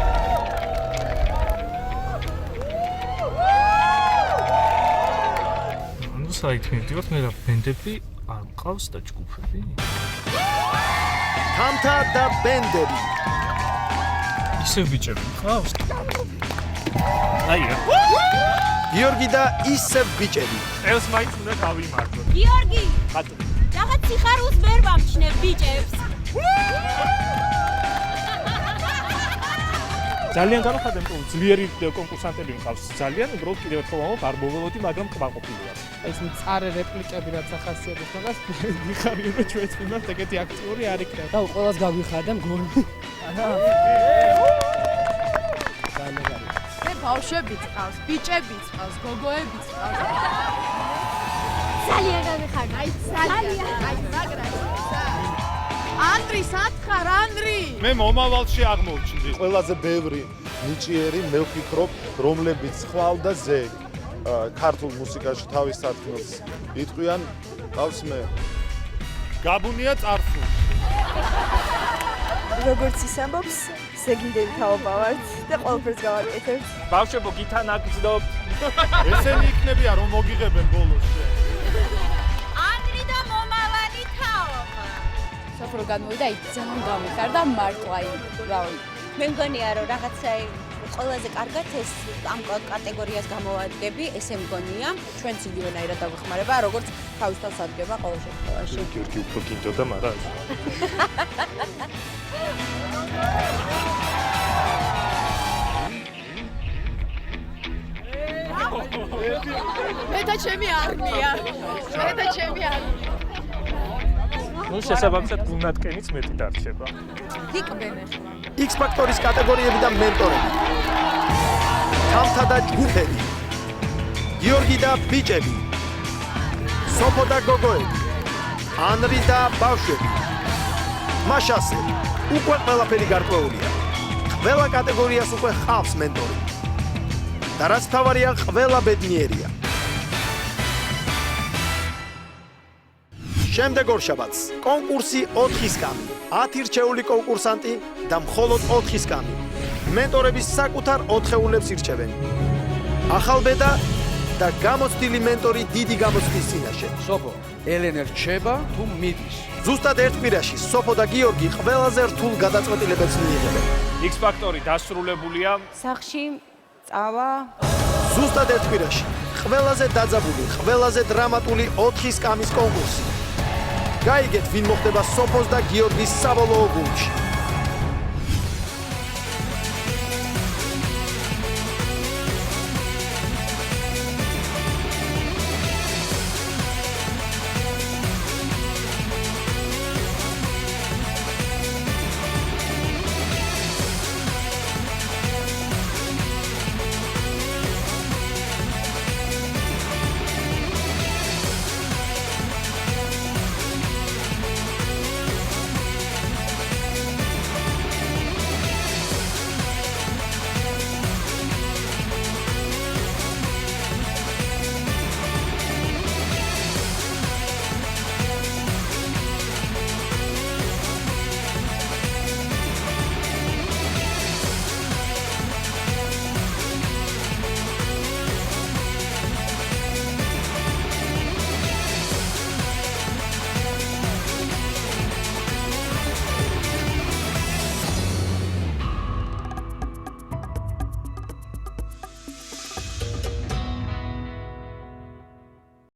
საით მივდივართ, მე რა ბენდები არ მყავს და ჯგუფები? თამთა და ბენდები. ისევ ბიჭები მყავს? აია. გიორგი და ისევ ბიჭები. ელს მაინც უნდა გავიმართო. გიორგი, ხატო. რაღაც სიხარულს ვერ ვამჩნევ ბიჭებს. ძალიან გამოხატენ ძლიერი კონკურსანტები მყავს. ძალიან უბრალოდ კიდევ ერთხელ ვამბობ, არ მოველოდი, მაგრამ კმაყოფილი ვარ. ეს მწარე რეპლიკები რაც ახასიათებს მაგას გიხარიება ჩვენს მიმართ ეგეთი აქტიური არ იქნება. და ყველას გაგვიხარა და მგონი. ანა. მე ბავშვები წავს, ბიჭები წავს, გოგოები წავს. ძალიან გამიხარდა. აი ძალიან. აი მაგრამ. ანდრი, სათხარ, ანდრი. მე მომავალში აღმოჩნდი. ყველაზე ბევრი ნიჭიერი მე ვფიქრობ, რომლებიც ხვალ და ზე ქართულ მუსიკაში თავის სათქმელს იტყვიან, ყავს მე. გაბუნია წარსულში. როგორც ის ამბობს, ზეგინდელი თაობა ვართ და ყველაფერს გავაკეთებთ. ბავშვებო, გითან აგზნობთ. ესენი იქნებიან რომ მოგიღებენ ბოლოს. ანდრი და მომავალი თაობა. სოფრო გადმოვიდა, აი ძალიან გამიხარდა მარტო აი რავი. მე მგონია რომ რაღაცა ყველაზე კარგად ეს ამ კატეგორიას გამოვადგები, ესე მგონია. ჩვენც იგივენაირად დაგვეხმარება, როგორც თავისთავად სადგება ყოველ შემთხვევაში. გიორგი უფრო გინდოდა, მაგრამ მე და ჩემი არმია. მე და ჩემი არმია. ნუ შესაბამისად გულნატკენიც მეტი დარჩება. იქბენ ახლა. X ფაქტორის კატეგორიები და მენტორები. თამთა და ჯგუფები. გიორგი და ბიჭები. სოფო და გოგოები. ანრი და ბავშვები. მაშასე, უკვე ყველაფერი გარკვეულია. ყველა კატეგორიას უკვე ხავს მენტორი. და რაც თავარია, ყველა ბედნიერია. შემდეგ ორშაბათს კონკურსი 4-ის გამი. 10 რჩეული კონკურსანტი და მხოლოდ 4-ის გამი. მენტორების საკუთარ 4-ეულებს ირჩევენ. ახალბედა და გამოცდილი მენტორი დიდი გამოცდის წინაშე. სოფო, ელენე რჩება თუ მიდის? ზუსტად ერთ კვირაში სოფო და გიორგი ყველაზე რთულ გადაწყვეტილებებს მიიღებენ. X ფაქტორი დასრულებულია. სახში წავა. ზუსტად ერთ კვირაში ყველაზე დაძაბული, ყველაზე დრამატული 4-ის გამის კონკურსი. გაიგეთ, ვინ მოხდება სოფოს და გიორგის საბოლოო გუნდში.